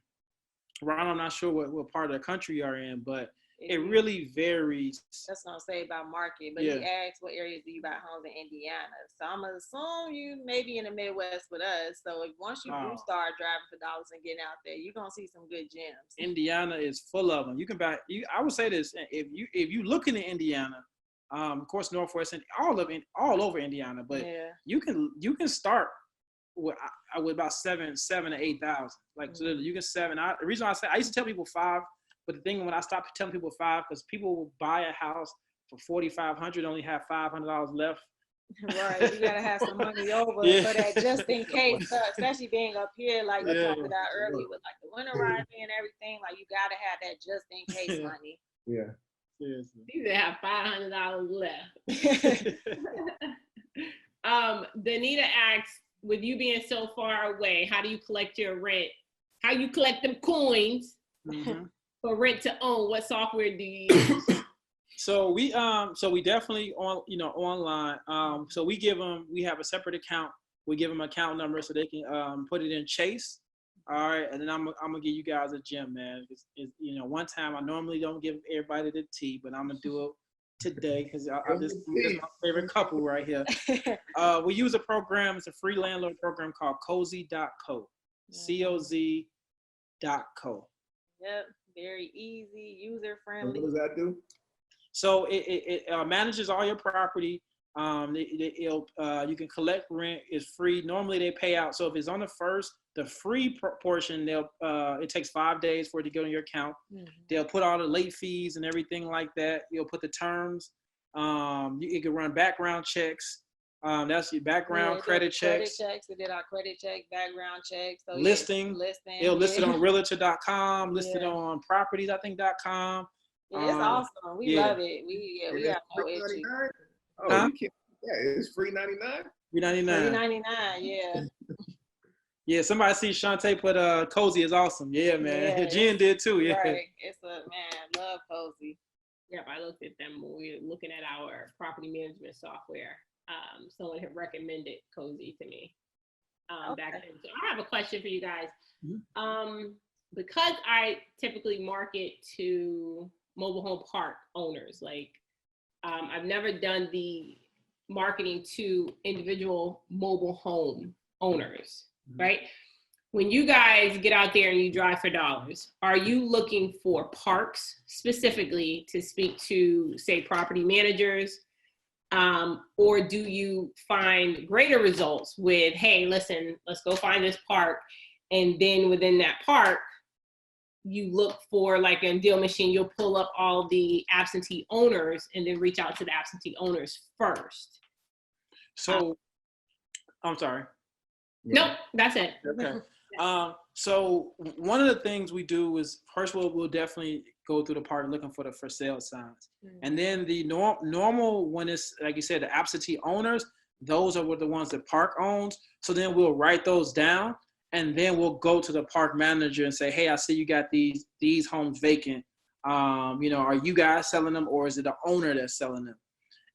I'm not sure what part of the country you're in, but it really varies. That's what I'm saying about market. But he asked, what areas do you buy homes in Indiana? So I'm gonna assume you maybe in the Midwest with us. So once you do start driving for dollars and getting out there, you're gonna see some good gems. Indiana is full of them. You can buy. I would say this: if you looking at Indiana, of course, Northwest and all over Indiana, but you can start with about 7,000 to 8,000. Like so you can 7. The reason I say I used to tell people 5. But the thing when I stopped telling people 5, because people will buy a house for $4,500, only have $500 left. Right, you gotta have some money over for that just in case, especially being up here, like you talked about earlier with like the Winterize and everything. Like you gotta have that just in case money. Yeah. Seriously. You have $500 left. Danita asks, with you being so far away, how do you collect your rent? How you collect them coins? For rent to own, what software do you use? So we definitely online. So we have a separate account. We give them an account number so they can put it in Chase. All right, and then I'm gonna give you guys a gem, man. It's one time I normally don't give everybody the tea, but I'm gonna do it today because this is my favorite couple right here. We use a program. It's a free landlord program called Cozy.co. COZ.co. Yep. Very easy, user friendly. What does that do? So it manages all your property. You can collect rent. It's free. Normally they pay out. So if it's on the the free portion, it takes 5 days for it to go in your account. They'll put all the late fees and everything like that. You'll put the terms. You can run background checks. That's your background credit checks. Credit checks. We did our credit checks, background checks. So listing. They'll list it on realtor.com, listed on properties, I think.com. Yeah, it's awesome. We love it. We have no issue. Oh, you can't. Yeah, it's free 99. $3.99. Yeah. Yeah, somebody see Shantae put Cozy is awesome. Yeah, man. Yeah, Jen did too. Yeah. Right. It's love Cozy. Yep, I looked at them when we were looking at our property management software. Someone had recommended Cozy to me back then. So I have a question for you guys. Because I typically market to mobile home park owners, like I've never done the marketing to individual mobile home owners, right? When you guys get out there and you drive for dollars, are you looking for parks specifically to speak to, say, property managers? Or do you find greater results with, hey, listen, let's go find this park. And then within that park, you look for, like in Deal Machine, you'll pull up all the absentee owners and then reach out to the absentee owners first. So, I'm sorry. Nope, that's it. Okay. So one of the things we do is, first of all, we'll definitely go through the park looking for the for sale signs. And then the normal, when it's, like you said, the absentee owners, those are the ones that park owns. So then we'll write those down, and then we'll go to the park manager and say, hey, I see you got these homes vacant. Are you guys selling them, or is it the owner that's selling them?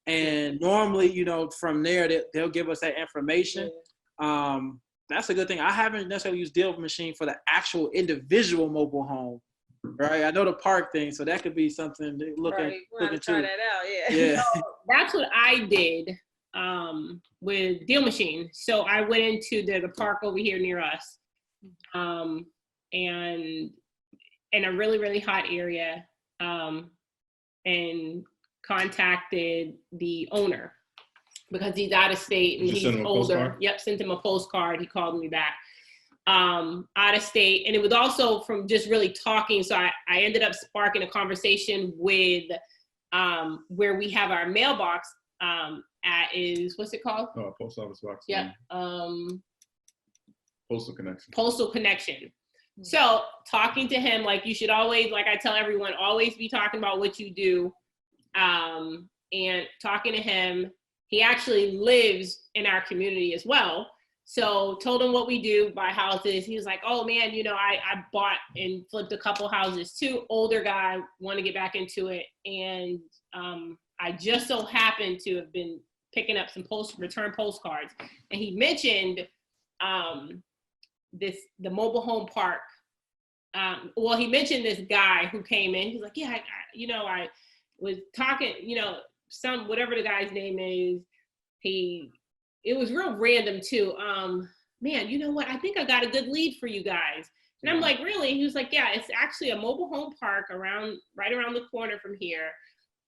And normally, from there, they'll give us that information. That's a good thing. I haven't necessarily used Deal Machine for the actual individual mobile home, right? I know the park thing, so that could be something to look We're gonna into. try that out, Yeah. So that's what I did with Deal Machine. So I went into the park over here near us, and in a really, really hot area, and contacted the owner, because he's out of state and he's older. Yep, sent him a postcard. He called me back. Out of state. And it was also from just really talking. So I ended up sparking a conversation with where we have our mailbox what's it called? Oh, post office box. Yep. Postal Connection. Postal Connection. So talking to him, like, you should always, like I tell everyone, always be talking about what you do. And talking to him, he actually lives in our community as well. So told him what we do, buy houses. He was like, oh man, I bought and flipped a couple houses too. Older guy, want to get back into it. And I just so happened to have been picking up some return postcards. And he mentioned the mobile home park. He mentioned this guy who came in. He's like, yeah, I was talking, whatever the guy's name is, it was real random too. Man, you know what? I think I got a good lead for you guys. And I'm like, really? He was like, yeah, it's actually a mobile home park right around the corner from here.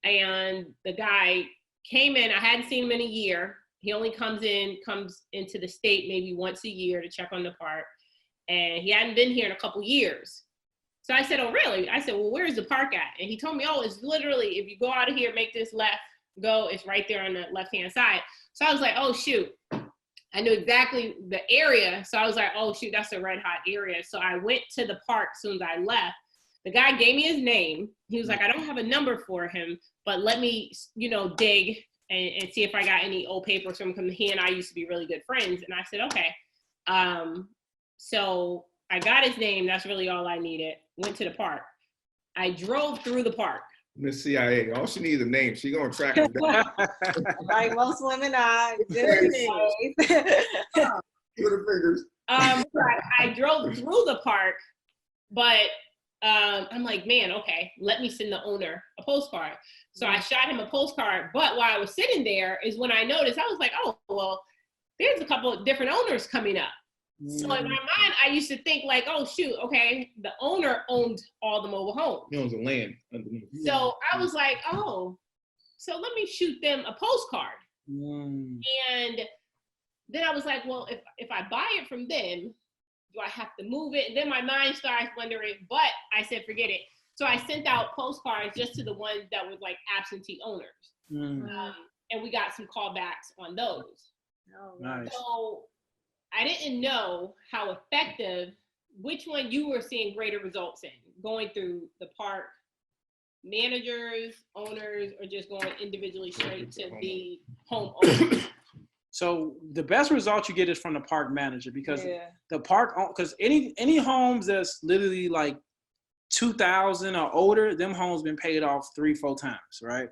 And the guy came in, I hadn't seen him in a year. He only comes into the state maybe once a year to check on the park. And he hadn't been here in a couple years. So I said, oh, really? I said, well, where's the park at? And he told me, oh, it's literally, if you go out of here, make this left, go, it's right there on the left-hand side. So I was like, oh, shoot. I knew exactly the area. So I was like, oh, shoot, that's a red hot area. So I went to the park as soon as I left. The guy gave me his name. He was like, I don't have a number for him, but let me, dig and see if I got any old papers from him. He and I used to be really good friends. And I said, okay. So I got his name. That's really all I needed. Went to the park. I drove through the park. Miss CIA, all she needs is a name. She gonna track him down. Like most women are. With the fingers. I drove through the park, but I'm like, man, okay, let me send the owner a postcard. So I shot him a postcard, but while I was sitting there is when I noticed, I was like, oh, well, there's a couple of different owners coming up. So in my mind, I used to think like, oh, shoot, okay, the owner owned all the mobile homes. He owns the land underneath. So I was like, oh, so let me shoot them a postcard. And then I was like, well, if I buy it from them, Do I have to move it? And then my mind starts wondering, but I said, forget it. So I sent out postcards just to the ones that was like absentee owners. And we got some callbacks on those. Nice. So I didn't know how effective, which one you were seeing greater results in, going through the park managers, owners, or just going individually straight to the homeowner. So the best result you get is from the park manager, because the park, because any homes that's literally like 2,000 or older, them homes been paid off 3-4 times, right?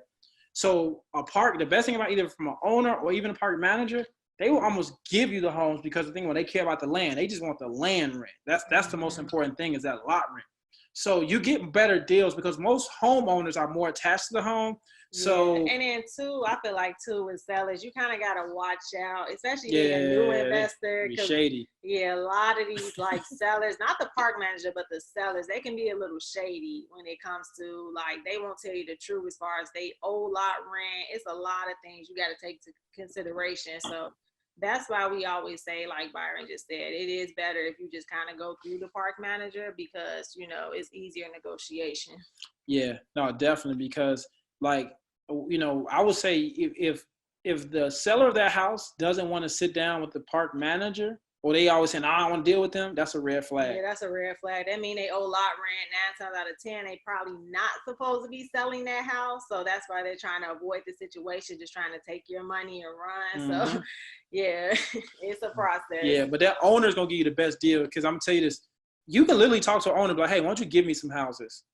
So a park, the best thing about either from an owner or even a park manager, they will almost give you the homes, because the thing when they care about the land, they just want the land rent. That's the most important thing, is that lot rent. So you get better deals because most homeowners are more attached to the home. So and then too, I feel like too with sellers, you kind of gotta watch out, especially being a new investor. Shady. Yeah, a lot of these like sellers, not the park manager, but the sellers, they can be a little shady when it comes to like they won't tell you the truth as far as they owe lot rent. It's a lot of things you got to take to consideration. So that's why we always say, like Byron just said, it is better if you just kind of go through the park manager, because you know it's easier negotiation. Yeah, no, definitely, because like, you know, I would say if the seller of that house doesn't want to sit down with the park manager, or they always saying, I don't want to deal with them, that's a red flag. Yeah, that's a red flag. That mean they owe lot rent. 9 times out of 10, they probably not supposed to be selling that house. So that's why they're trying to avoid the situation, just trying to take your money and run. So yeah, it's a process. Yeah, but that owner's gonna give you the best deal, because I'm gonna tell you this, you can literally talk to an owner, like, hey, why don't you give me some houses?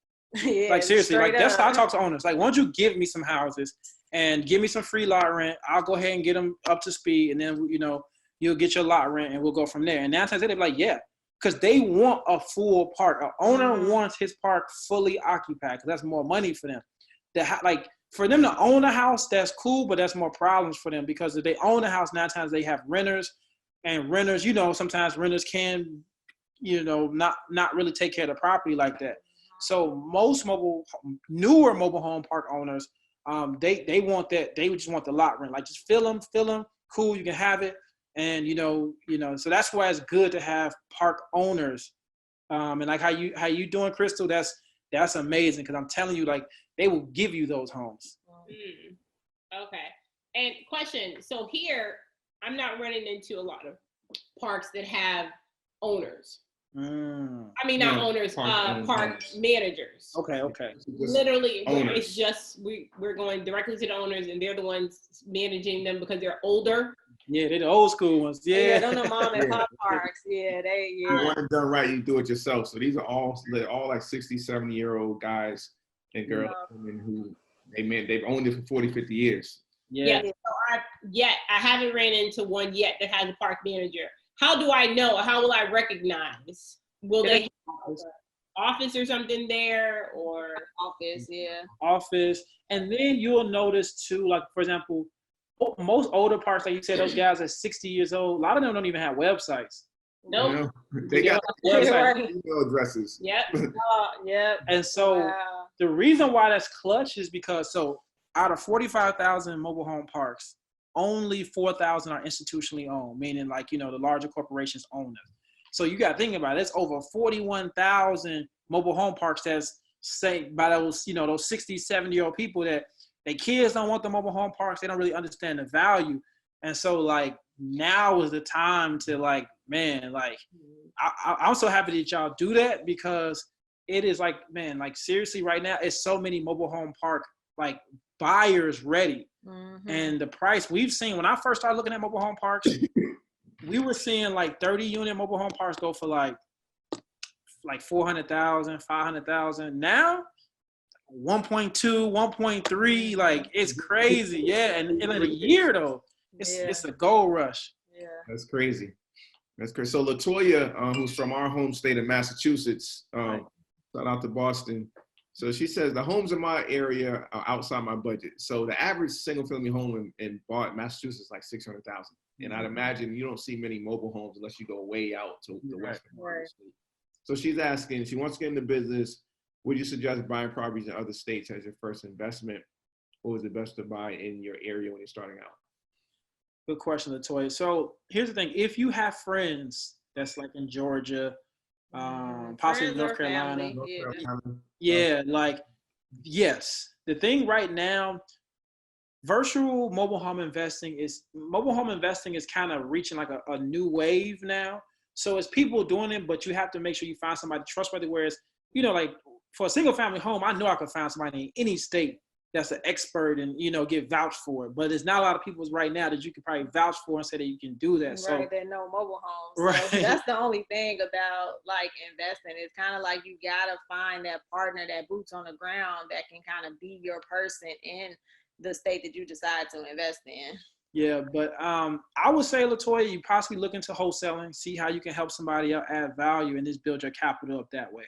Yeah, like seriously, like that's how I up. talk to owners. Like, why don't you give me some houses and give me some free lot rent? I'll go ahead and get them up to speed, and then you know you'll get your lot rent, and we'll go from there. And 9 times they're like, yeah, because they want a full park. An owner wants his park fully occupied, because that's more money for them. Like for them to own a house, that's cool, but that's more problems for them, because if they own a house, 9 times they have renters, and renters, you know, sometimes renters can, you know, not really take care of the property like that. So most newer mobile home park owners, they want that. They just want the lot rent. Like just fill them. Cool, you can have it. And you know. So that's why it's good to have park owners. And like how you doing, Krystal? That's amazing, because I'm telling you, like they will give you those homes. Okay. And question. So here, I'm not running into a lot of parks that have owners. I mean, not owners, park managers. Okay. Literally, it's just we're going directly to the owners, and they're the ones managing them because they're older. Yeah, they're the old school ones. Yeah, don't know mom and pop parks. Yeah, you want it done right, you do it yourself. So these are all like 60, 70-year-old guys and girls who they've owned it for 40, 50 years. Yeah. So I haven't ran into one yet that has a park manager. How do I know? How will I recognize? Will they have an office or something there, or office? Yeah, office. And then you'll notice too, like for example, most older parks, like you said, those guys are 60 years old. A lot of them don't even have websites. Nope. They got websites, email addresses. Yep. Yep. And so the reason why that's clutch is because out of 45,000 mobile home parks, only 4,000 are institutionally owned, meaning like, you know, the larger corporations own them. So you got to think about it. It's over 41,000 mobile home parks that's say by those, you know, those 60, 70-year-old people that their kids don't want the mobile home parks. They don't really understand the value. And so like now is the time to like, man, like I'm so happy that y'all do that, because it is like, man, like seriously right now, it's so many mobile home park like buyers ready. And the price we've seen, when I first started looking at mobile home parks, we were seeing like 30-unit mobile home parks go for like 400,000, 500,000. Now 1.2, 1.3, like it's crazy. Yeah. And in a year though, it's a gold rush. Yeah. That's crazy. So Latoya, who's from our home state of Massachusetts, shout out to Boston. So she says the homes in my area are outside my budget. So the average single family home in Massachusetts is like 600,000. And I'd imagine you don't see many mobile homes unless you go way out to the western part of the state. So she's asking, she wants to get into business. Would you suggest buying properties in other states as your first investment, or is it best to buy in your area when you're starting out? Good question, Latoya. So here's the thing. If you have friends that's like in Georgia, possibly Friends North or Carolina. family. Yeah. Yeah, like, yes. The thing right now, virtual mobile home investing is kind of reaching like a new wave now. So it's people doing it, but you have to make sure you find somebody trustworthy. Whereas, like for a single family home, I know I could find somebody in any state that's an expert and, get vouched for it. But there's not a lot of people right now that you can probably vouch for and say that you can do that. Right, So they know mobile homes. Right. So that's the only thing about like investing. It's kind of like you gotta find that partner, that boots on the ground that can kind of be your person in the state that you decide to invest in. Yeah, but I would say, LaToya, you possibly look into wholesaling, see how you can help somebody out, add value, and just build your capital up that way.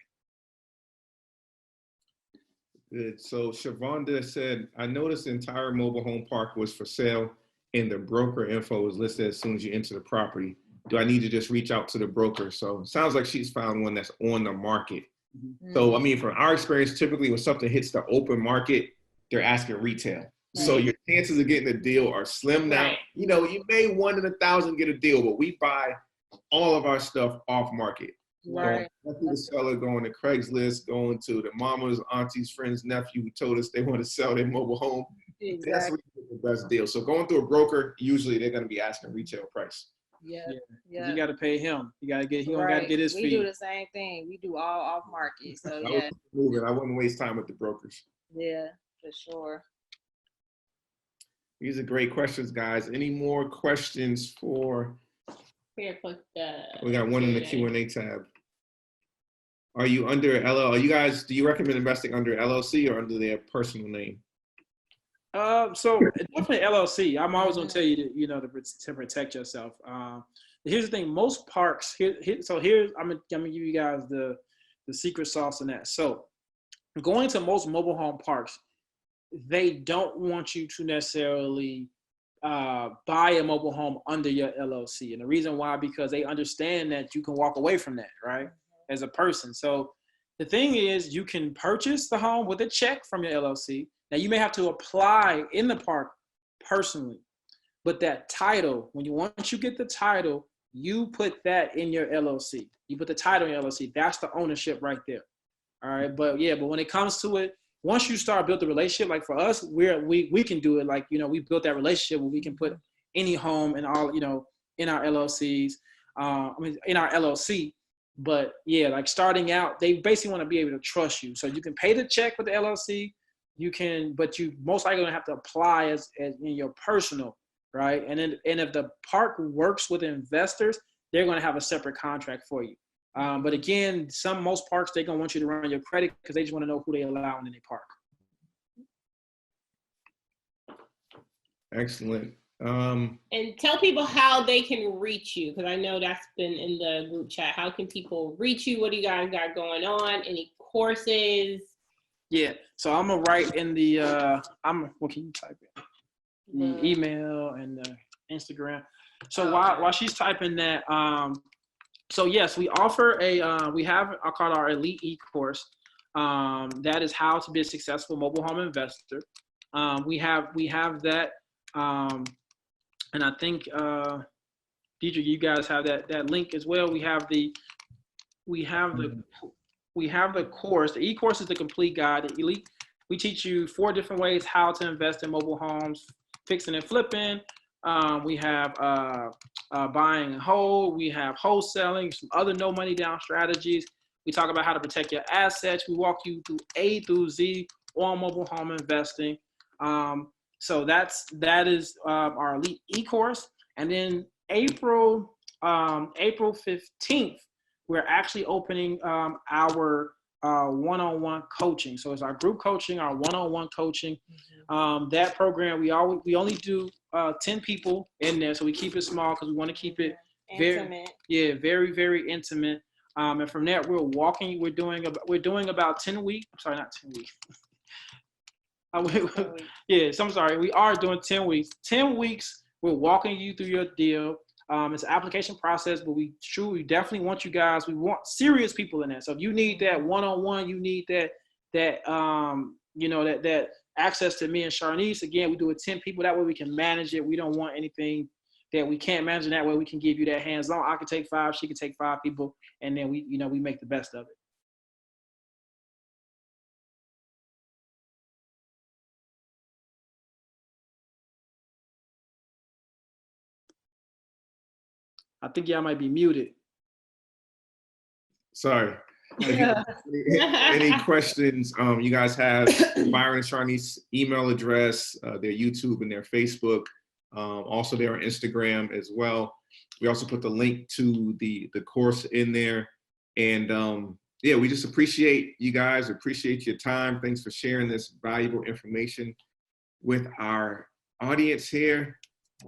Good. So Shavonda said, I noticed the entire mobile home park was for sale and the broker info was listed as soon as you enter the property. Do I need to just reach out to the broker? So it sounds like she's found one that's on the market. Mm-hmm. So, I mean, from our experience, typically when something hits the open market, they're asking retail. So your chances of getting a deal are slim now. Right. You may 1 in 1,000 get a deal, but we buy all of our stuff off market. Right. Going to the seller, going to Craigslist, going to the mama's, auntie's, friend's, nephew who told us they want to sell their mobile home. Exactly. That's where you get the best deal. So going through a broker, usually they're going to be asking retail price. Yeah. You got to pay him. He don't got to get his fee. We do the same thing. We do all off market. So yeah. I wouldn't waste time with the brokers. Yeah, for sure. These are great questions, guys. Any more questions for? We got one in the Q&A tab. Are you under LLC? You guys, do you recommend investing under LLC or under their personal name? So definitely LLC. I'm always gonna tell you to protect yourself. Here's the thing: most parks. I'm gonna give you guys the secret sauce in that. So going to most mobile home parks, they don't want you to necessarily buy a mobile home under your LLC. And the reason why, because they understand that you can walk away from that, right, as a person. So the thing is, you can purchase the home with a check from your LLC. Now, you may have to apply in the park personally, but that title, once you get the title, you put that in your LLC. You put the title in your LLC. That's the ownership right there. All right. But when it comes to it, once you start build the relationship, like for us, we can do it. Like, we built that relationship where we can put any home in all, in our LLCs, in our LLC. But like starting out, they basically want to be able to trust you. So you can pay the check with the LLC, but you most likely gonna have to apply as in your personal, right? And if the park works with investors, they're gonna have a separate contract for you. But again, most parks, they're gonna want you to run your credit because they just want to know who they allow in their park. Excellent. And tell people how they can reach you, because I know that's been in the group chat. How can people reach you? What do you guys got going on? Any courses? Yeah, so I'm gonna write in the what can you type in? The email and the Instagram. So while she's typing that, so yes, we offer I'll call it our Elite E-course. That is how to be a successful mobile home investor. We have that. And I think, Dedric, you guys have that link as well. We have the course. The E-course is the complete guide. The Elite, we teach you 4 different ways how to invest in mobile homes, fixing and flipping. We have buying and hold. We have wholesaling, some other no money down strategies. We talk about how to protect your assets. We walk you through A through Z on mobile home investing. So that is our Elite E-course. And then April 15th, we're actually opening our one-on-one coaching. So it's our group coaching, our one-on-one coaching. That program, we only do 10 people in there. So we keep it small because we want to keep it intimate. Very, very intimate. And from there, we're doing about 10 weeks. I'm sorry, not 10 weeks. I'm sorry. We are doing 10 weeks. 10 weeks, we're walking you through your deal. It's an application process, but we definitely want you guys. We want serious people in there. So if you need that one-on-one, you need that access to me and Sharneice. Again, we do it 10 people. That way we can manage it. We don't want anything that we can't manage in that way, we can give you that hands-on. I could take 5, she could take 5 people, and then we make the best of it. I think y'all might be muted. Sorry. Any questions you guys have? Byron and Sharneice email address, their YouTube and their Facebook. Also, they're on Instagram as well. We also put the link to the course in there. And yeah, we just appreciate you guys, appreciate your time. Thanks for sharing this valuable information with our audience here.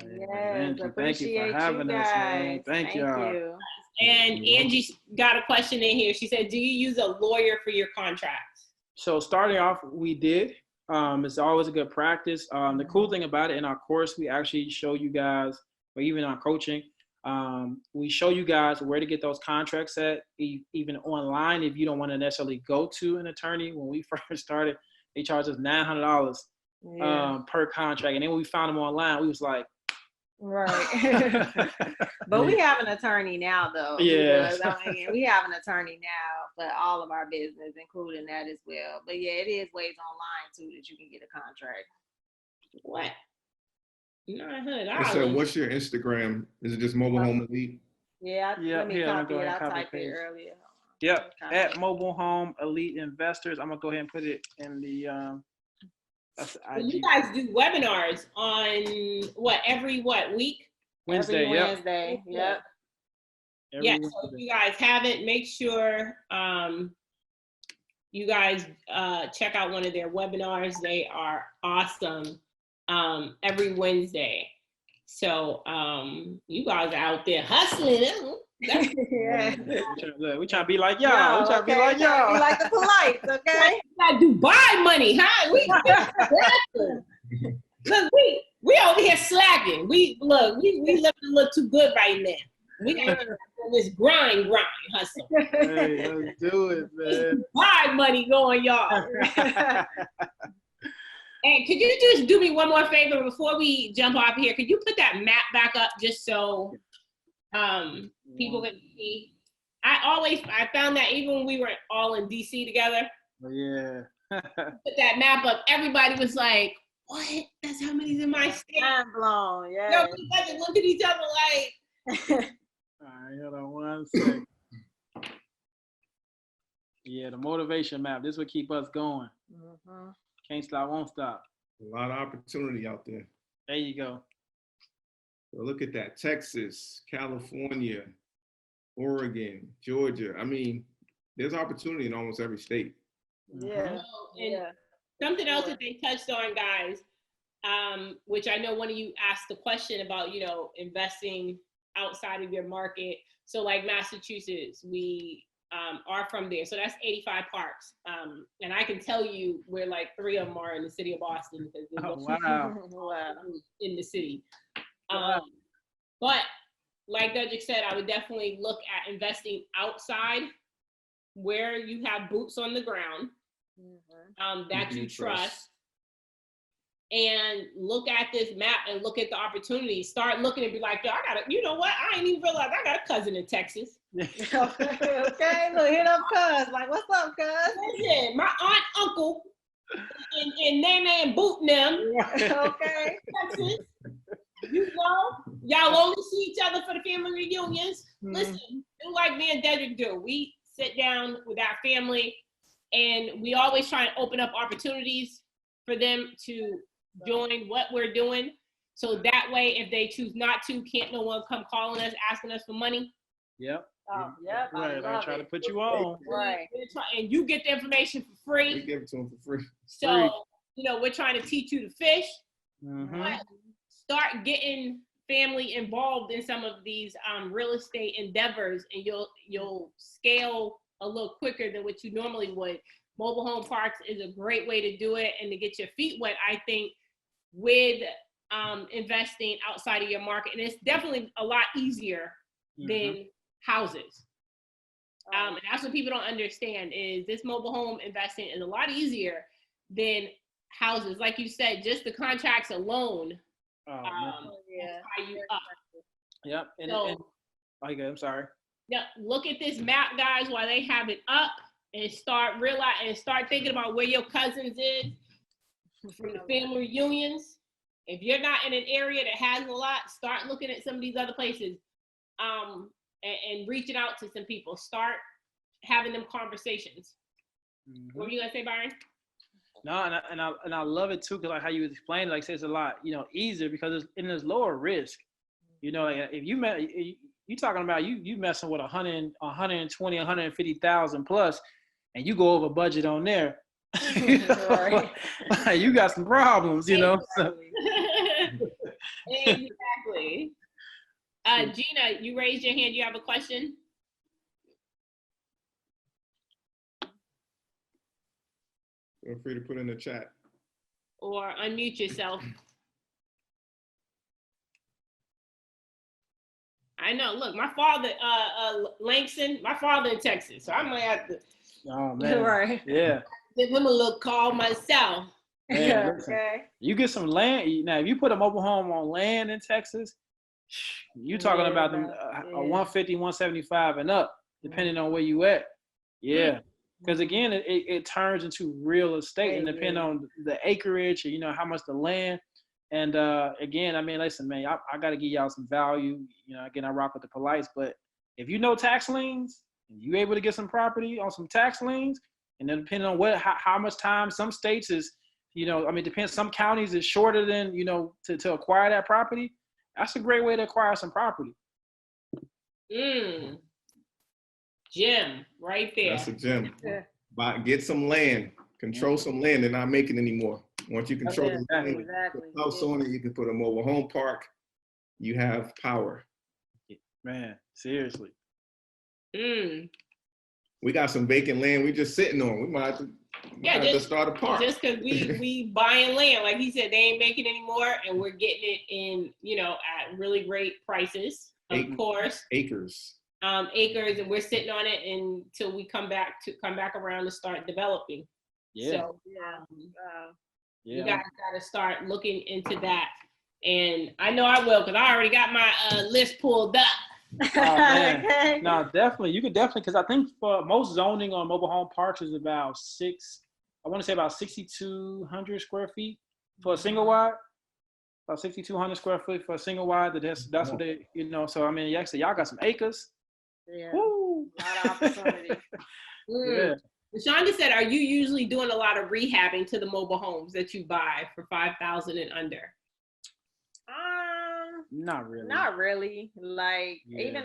Yes, Thank you for having us, man. Thank you. And Angie got a question in here. She said, do you use a lawyer for your contracts? So starting off, we did. It's always a good practice. The cool thing about it, in our course, we actually show you guys, or even our coaching, we show you guys where to get those contracts at, even online. If you don't want to necessarily go to an attorney, when we first started, they charged us $900 per contract. And then when we found them online, we was like, right. But we have an attorney now, though. Yeah. We have an attorney now for all of our business, including that as well. But yeah, it is ways online too that you can get a contract. What? $900. So what's your Instagram? Is it just Mobile Home Elite? Yeah, let me copy it. I typed it earlier. Yep, at Mobile Home Elite Investors. I'm gonna go ahead and put it in the you guys do webinars on every week? Wednesday. Every Wednesday. Yep. Yeah, so if you guys haven't, make sure you guys check out one of their webinars. They are awesome every Wednesday. So you guys are out there hustling. Yeah. We trying to be like y'all. We trying to be like y'all. Be like the polite, okay? That Dubai money, huh? Look, we over here slacking. We living a little too good right now. We got this grind hustle. Hey, let's do it, man. Dubai money going, y'all. And could you just do me one more favor before we jump off here? Could you put that map back up just so people can see? I found that even when we were all in DC together. Yeah. Put that map up. Everybody was like, "What? That's how many's in my state?" Mind blown. Yeah. No, we got to look at each other like. All right, hold on one second. Yeah, the motivation map. This will keep us going. Mm-hmm. Can't stop, won't stop. A lot of opportunity out there. There you go. So look at that. Texas, California, Oregon, Georgia. I mean, there's opportunity in almost every state. Yeah. And something else that they touched on, guys, which I know one of you asked the question about, investing outside of your market. So like Massachusetts, we are from there. So that's 85 parks. And I can tell you where like 3 of them are in the city of Boston because there's in the city. But like Dedric said, I would definitely look at investing outside where you have boots on the ground that you trust. And look at this map and look at the opportunities. Start looking and be like, yo, you know what? I ain't even realize I got a cousin in Texas. Okay, look, hit up cuz. Like, what's up, cuz? Yeah, my aunt, uncle, and Nene and Boot them. Okay. Texas. Y'all only see each other for the family reunions. Listen, do like me and Dedric do. We sit down with our family and we always try and open up opportunities for them to join what we're doing. So that way, if they choose not to, can't no one come calling us, asking us for money. Yep. Oh, yep. Right. I try to put you on. Right. And you get the information for free. We give it to them for free. So, we're trying to teach you to fish. Mm-hmm. Start getting family involved in some of these real estate endeavors, and you'll scale a little quicker than what you normally would. Mobile home parks is a great way to do it and to get your feet wet, I think, with investing outside of your market. And it's definitely a lot easier than houses. And that's what people don't understand is this mobile home investing is a lot easier than houses. Like you said, just the contracts alone tie you up. Yep. And, So, okay, I'm sorry. yeah, look at this map, guys, while they have it up, and start thinking about where your cousins is from the family reunions. If you're not in an area that has a lot, start looking at some of these other places, and reaching out to some people. Start having them conversations. Mm-hmm. What were you gonna say, Byron? No, and I love it too, because like how you explained, like it's a lot, easier because there's lower risk. Like if you talking about you messing with 120, 150,000 plus, and you go over budget on there, Right. you got some problems, Exactly. Exactly. Gina, you raised your hand. You have a question? Feel free to put in the chat. Or unmute yourself. I know. Look, my father, Langston, my father in Texas, so I might have to. Oh man. Right. Yeah. Give him a little call myself. Man, listen, Okay. you get some land now. If you put a mobile home on land in Texas, you talking about them a 150, 175 and up, depending on where you at. Yeah. Because again, it turns into real estate, and depending on the acreage, and how much the land. And again, I mean, listen, man, I got to give y'all some value. Again, I rock with the polites, but if you know tax liens, and you able to get some property on some tax liens, and then depending on how much time, some states is, depends. Some counties is shorter than to acquire that property. That's a great way to acquire some property. Gem right there. That's a gem. Get some land, control some land, and not make it anymore. Once you control the land, put a house on it, you can put a mobile home park. You have power. Man, seriously. We got some vacant land we just sitting on. We might have to start a park. Just because we buying land, like he said, they ain't making anymore, and we're getting it in, at really great prices, of course. Acres. Acres, and we're sitting on it until we come back around and start developing. Yeah. So you guys got to start looking into that, and I know I will, because I already got my list pulled up. Oh, man. Okay. No, definitely. You could definitely, because I think for most zoning on mobile home parks is about 6,200 square feet for a single wide. About 6,200 square feet for a single wide. That's what they, so I mean, actually, y'all got some acres. Yeah. Woo. A lot of opportunity. Yeah. Shonda said, are you usually doing a lot of rehabbing to the mobile homes that you buy for $5,000 and under? Not really. Not really. Like even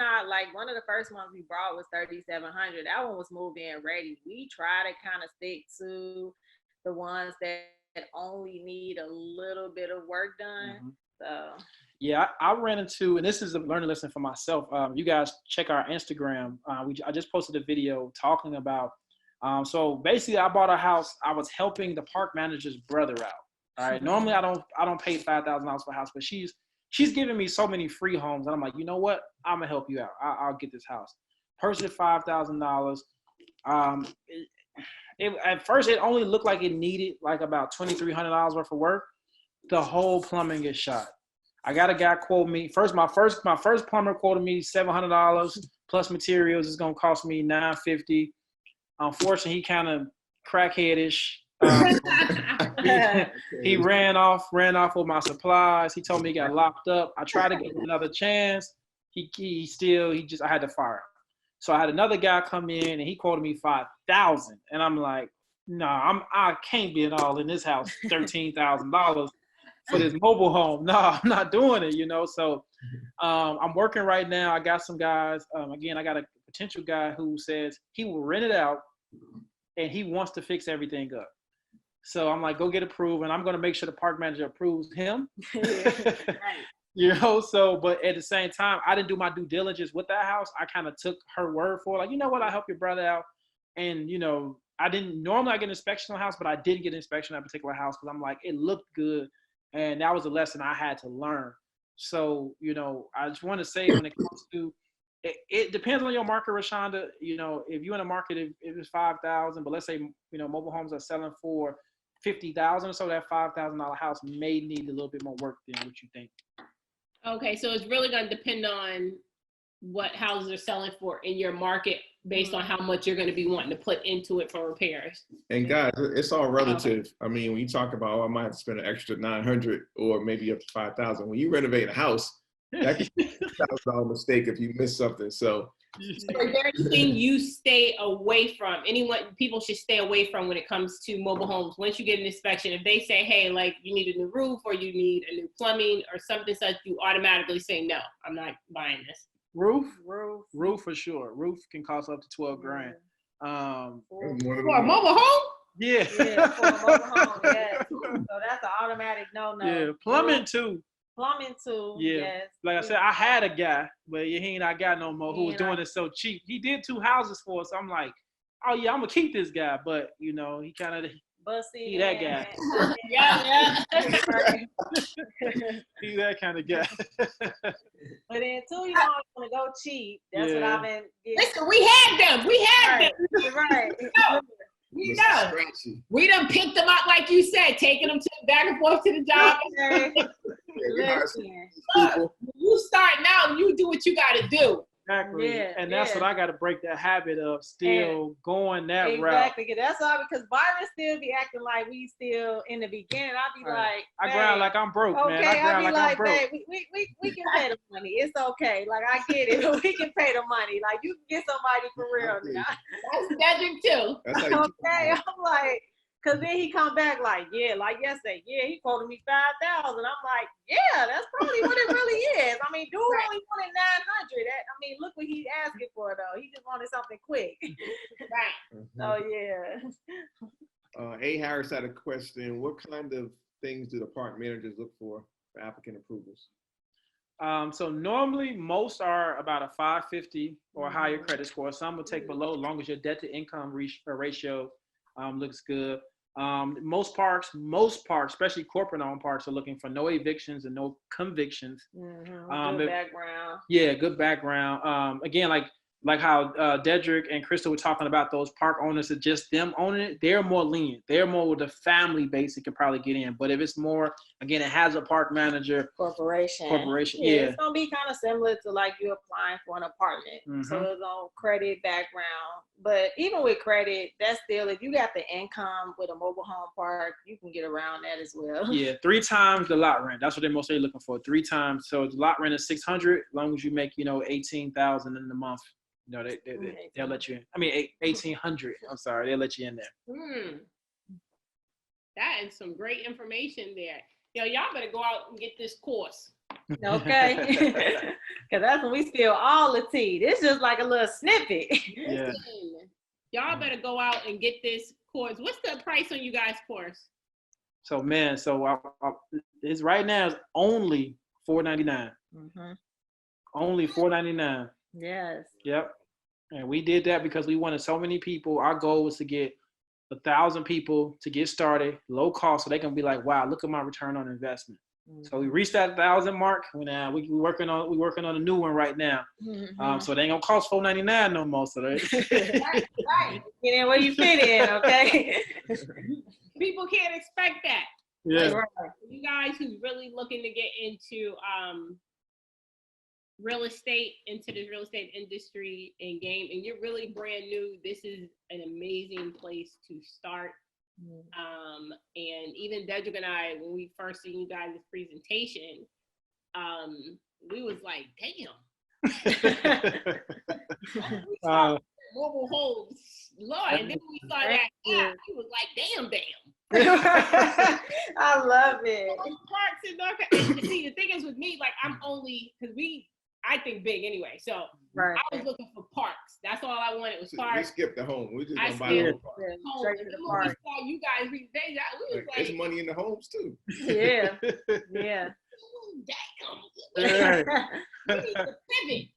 one of the first ones we brought was 3,700. That one was move-in ready. We try to kind of stick to the ones that only need a little bit of work done. So yeah, I ran into, and this is a learning lesson for myself. You guys check our Instagram. I just posted a video talking about. So basically, I bought a house. I was helping the park manager's brother out. All right. Normally, I don't pay $5,000 for a house, but she's giving me so many free homes, and I'm like, you know what? I'm gonna help you out. I'll get this house. Purchased $5,000. At first, it only looked like it needed like about $2,300 worth of work. The whole plumbing is shot. I got a guy quote me first. My first plumber quoted me $700 plus materials. It's gonna cost me $950. Unfortunately, he kind of crackheadish. He ran off with my supplies. He told me he got locked up. I tried to give him another chance. I had to fire him. So I had another guy come in and he quoted me $5,000. And I'm like, no, I can't be at all in this house, $13,000 for this mobile home. No, I'm not doing it, So I'm working right now. I got some guys. Again, I got a potential guy who says he will rent it out and he wants to fix everything up. So I'm like, go get approved, and I'm going to make sure the park manager approves him. So, but at the same time, I didn't do my due diligence with that house. I kind of took her word for it. Like, you know what? I'll help your brother out. And, I didn't normally get an inspection on the house, but I did get an inspection on that particular house because I'm like, it looked good. And that was a lesson I had to learn. So, I just want to say when it comes to, it depends on your market, Rashonda. If you're in a market, if it's 5,000, but let's say, mobile homes are selling for 50,000, so that $5,000 house may need a little bit more work than what you think. Okay, so it's really going to depend on what houses are selling for in your market based on how much you're going to be wanting to put into it for repairs. And guys, it's all relative. I mean, when you talk about, oh, I might have to spend an extra 900 or maybe up to 5,000. When you renovate a house, that can be a $1,000 mistake if you miss something. So is there anything you stay away from? Anyone people should stay away from when it comes to mobile homes? Once you get an inspection, if they say, hey, like you need a new roof or you need a new plumbing or something such, you automatically say, no, I'm not buying this. Roof for sure. Roof can cost up to 12 grand. For a mobile home? Yeah. Yeah, for a mobile home, yeah. So that's an automatic no. Yeah, plumbing too. Plumbing too. Yeah. Yes. Like I said, I had a guy, but he ain't I got no more who was doing it so cheap. He did 2 houses for us. I'm like, oh yeah, I'm gonna keep this guy, but you know, he kind of Bussy. that guy. Yeah. He's that kind of guy. But then too, you don't want to go cheap. That's what I've been getting. Listen, we had them. Right. We know. We done picked them up like you said, taking them back and forth to the job. Look, you starting out, you do what you got to do. Exactly. Yeah, and that's what I got to break that habit of still going that route. Exactly. That's why, because Byron still be acting like we still in the beginning. I'll be like, I grind like I'm broke, man. Okay, I'll be like, babe, we can pay the money. It's okay. Like, I get it. We can pay the money. Like, you can get somebody for real now. That's Dedric too. Okay. I'm like, because then he come back like, yeah, like yesterday, yeah, he quoted me 5,000. I'm like, yeah, that's probably what it really is. I mean, dude only wanted 900. I mean, look what he's asking for though. He just wanted something quick. Right. So yeah. A. Harris had a question. What kind of things do the park managers look for applicant approvals? So normally most are about a 550 or higher credit score. Some will take below, as long as your debt to income ratio looks good. Most parks, especially corporate owned parks, are looking for no evictions and no convictions. Good background. Yeah, good background. Again, like how Dedric and Krystal were talking about those park owners that just them owning it, they're more lenient. They're more with the family base that can probably get in. But if it's more, again, it has a park manager. Corporation. Yeah. It's going to be kind of similar to like you applying for an apartment. So it's on credit background. But even with credit, that's still, if you got the income with a mobile home park, you can get around that as well. Yeah, 3 times the lot rent. That's what they're mostly looking for. 3 times. So the lot rent is $600, as long as you make, $18,000 in the month. They'll let you in. I mean, 1,800. I'm sorry, they'll let you in there. That is some great information there. Yo, y'all better go out and get this course. Okay. Because that's when we spill all the tea. This is just like a little snippet. Yeah. Y'all better go out and get this course. What's the price on you guys' course? So, man, it's right now is only $499. Only $499. Yes. Yep. And we did that because we wanted so many people. Our goal was to get 1,000 people to get started, low cost, so they can be like, wow, look at my return on investment. So we reached that 1,000 mark. We working on a new one right now. So they ain't gonna cost $499 no more. So right. Get in where you fit in, okay? People can't expect that. Yeah. Like, you guys who's really looking to get into real estate, into the real estate industry and game, and you're really brand new, this is an amazing place to start. And even Dedric and I, when we first seen you guys' presentation, we was like, damn. We saw mobile homes, Lord, and then when we saw that app, we was like, damn. I love it. Parks in North Carolina. See, the thing is with me, like I'm only, because I think big anyway. So I was looking for parks. That's all I wanted was parks. We skipped the home. We just gonna buy the home. Straight to the park. We saw you guys we was like, there's money in the homes too. Yeah. Yeah. Damn. We need to pivot.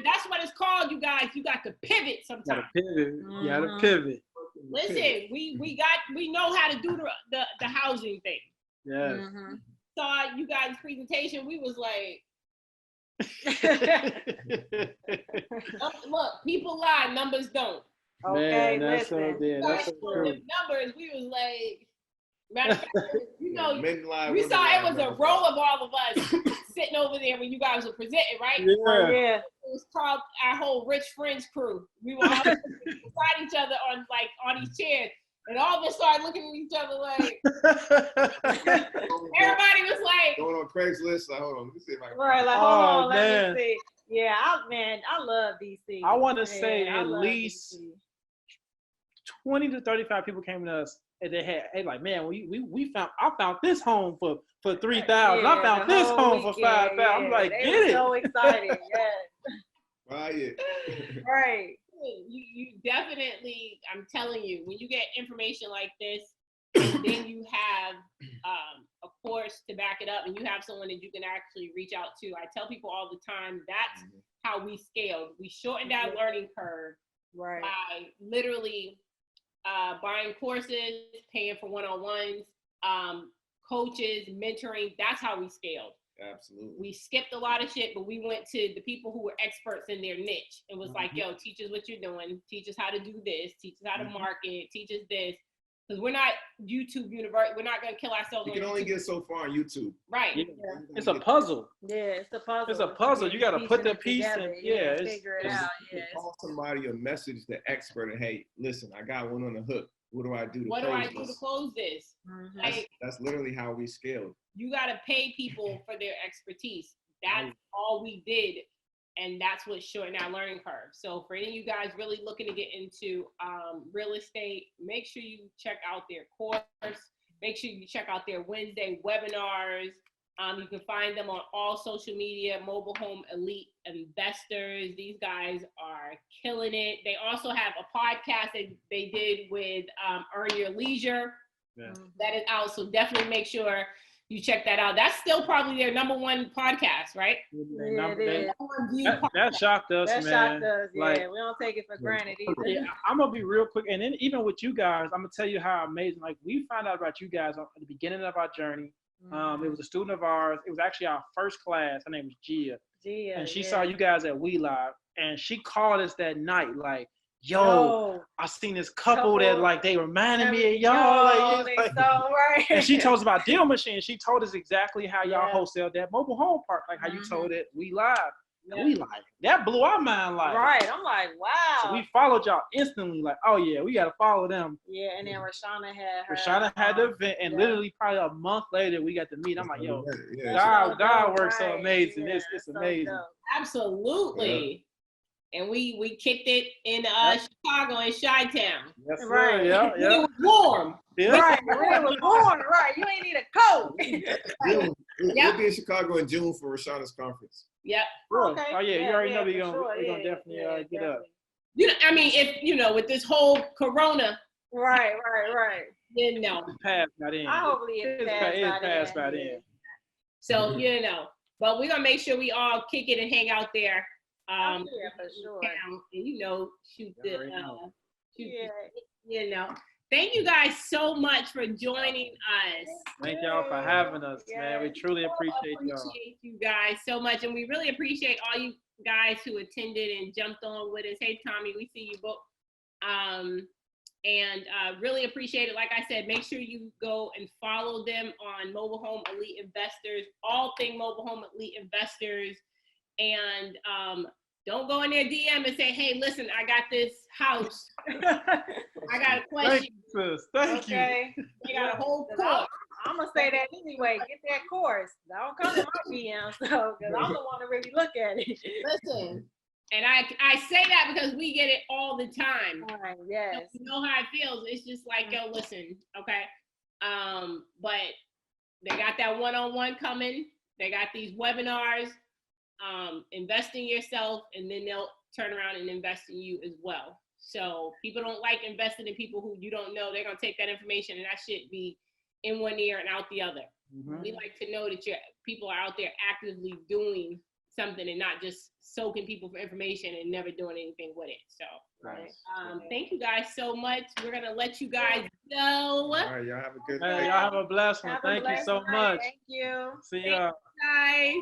That's what it's called, you guys. You got to pivot sometimes. You gotta pivot. Listen, we know how to do the housing thing. Yeah. Saw you guys' presentation, we was like, look, people lie, numbers don't. Okay, man, that's listen. so true. Numbers, we was like, Matter of fact, you know, Men lie, we women saw lie, it was a men row lie. of all of us sitting over there when you guys were presenting, right? Oh, Yeah. yeah. It was called our whole Rich Friends crew. We were all beside each other on these chairs, and all of us started looking at each other like. Everybody was like, Going on Craigslist. Like, hold on, let me see if I can. Right, like, Oh, hold on, man. let me see. Yeah, I love DC. I want to Man, say I at love least DC. 20 to 35 people came to us and they like, man, I found this home for 3,000. I found the this whole home for weekend, 5,000. I'm like, they get were it. so excited, yeah. Buy it. Right. you definitely, I'm telling you, when you get information like this, and then you have a course to back it up, and you have someone that you can actually reach out to. I tell people all the time, that's how we scaled. We shortened our learning curve Right. by literally buying courses, paying for one-on-ones, coaches, mentoring. That's how we scaled. Absolutely. We skipped a lot of shit, but we went to the people who were experts in their niche. It was like, yo, teach us what you're doing, teach us how to do this, teach us how to market, teach us this. Because we're not YouTube university. We're not going to kill ourselves. You can only get so far on YouTube. Right. Yeah. It's a puzzle. Yeah, it's a puzzle. It's a puzzle. You got to put the piece together. in. Yeah. Figure it out. You Yeah. call somebody or message the expert and, hey, listen, I got one on the hook. What do I do to What do close I do to this? close this? Mhm. Like, That's literally how we scaled. you got to pay people for their expertise. That's all we did. And that's what shortened our learning curve. So for any of you guys really looking to get into real estate, make sure you check out their course. Make sure you check out their Wednesday webinars. You can find them on all social media, Mobile Home Elite Investors. These guys are killing it. They also have a podcast that they did with Earn Your Leisure. Yeah. That is out. So definitely make sure you check that out. That's still probably their #1 podcast, right? Yeah, it is. That shocked us, That man. shocked us. Yeah, Like, we don't take it for granted either. yeah, I'm gonna be real quick, and then even with you guys, I'm gonna tell you how amazing. Like, we found out about you guys at the beginning of our journey. It was a student of ours. It was actually our first class. Her name was Gia, and she saw you guys at We Live, and she called us that night, like, yo, I seen this couple that like they reminded me of y'all. Like, they so right. and she told us about Deal Machine. She told us exactly how y'all wholesale that mobile home park, like how you told it We Live. And we like, that blew our mind. Like, right. I'm like, wow. So we followed y'all instantly. Like, oh yeah, we gotta follow them. Yeah, and then Rashana had her. Rashana had the event, and literally probably a month later we got to meet. I'm like, yo, God works so amazing. It's amazing. So absolutely. And we kicked it in Chicago in Chi-Town. Yes, sir. Right. Yeah. It was warm. Yeah. Right. It was warm. Right. You ain't need a coat. We'll be in Chicago in June for Rashana's conference. Yep. Okay. Oh yeah, you already know we're sure. gonna definitely get up. You know, I mean, if with this whole Corona. Right. You know. Passed by then. Hopefully it passed by then. So but we're gonna make sure we all kick it and hang out there. Yeah, for sure. And shoot Thank you guys so much for joining us. Thank y'all for having us, man. We truly appreciate y'all. Appreciate you guys so much, and we really appreciate all you guys who attended and jumped on with us. Hey, Tommy, we see you both. And really appreciate it. Like I said, make sure you go and follow them on Mobile Home Elite Investors, all thing Mobile Home Elite Investors. And don't go in their DM and say, hey, listen, I got this house. I got a question. Thank you. They got a whole course. I'm going to say that anyway. Get that course. Don't come to my DM, because I'm the one to really look at it. Listen. And I say that because we get it all the time. Right, yes. So you know how it feels. It's just like, yo, listen, okay. But they got that one-on-one coming. They got these webinars. Invest in yourself, and then they'll turn around and invest in you as well. So people don't like investing in people who you don't know. They're gonna take that information and that shit be in one ear and out the other. We like to know that people are out there actively doing something and not just soaking people for information and never doing anything with it. So thank you guys so much. We're gonna let you guys go. All right, y'all have a good day. Y'all have a blessed one. Thank you so much. Thank you. See y'all. Guys.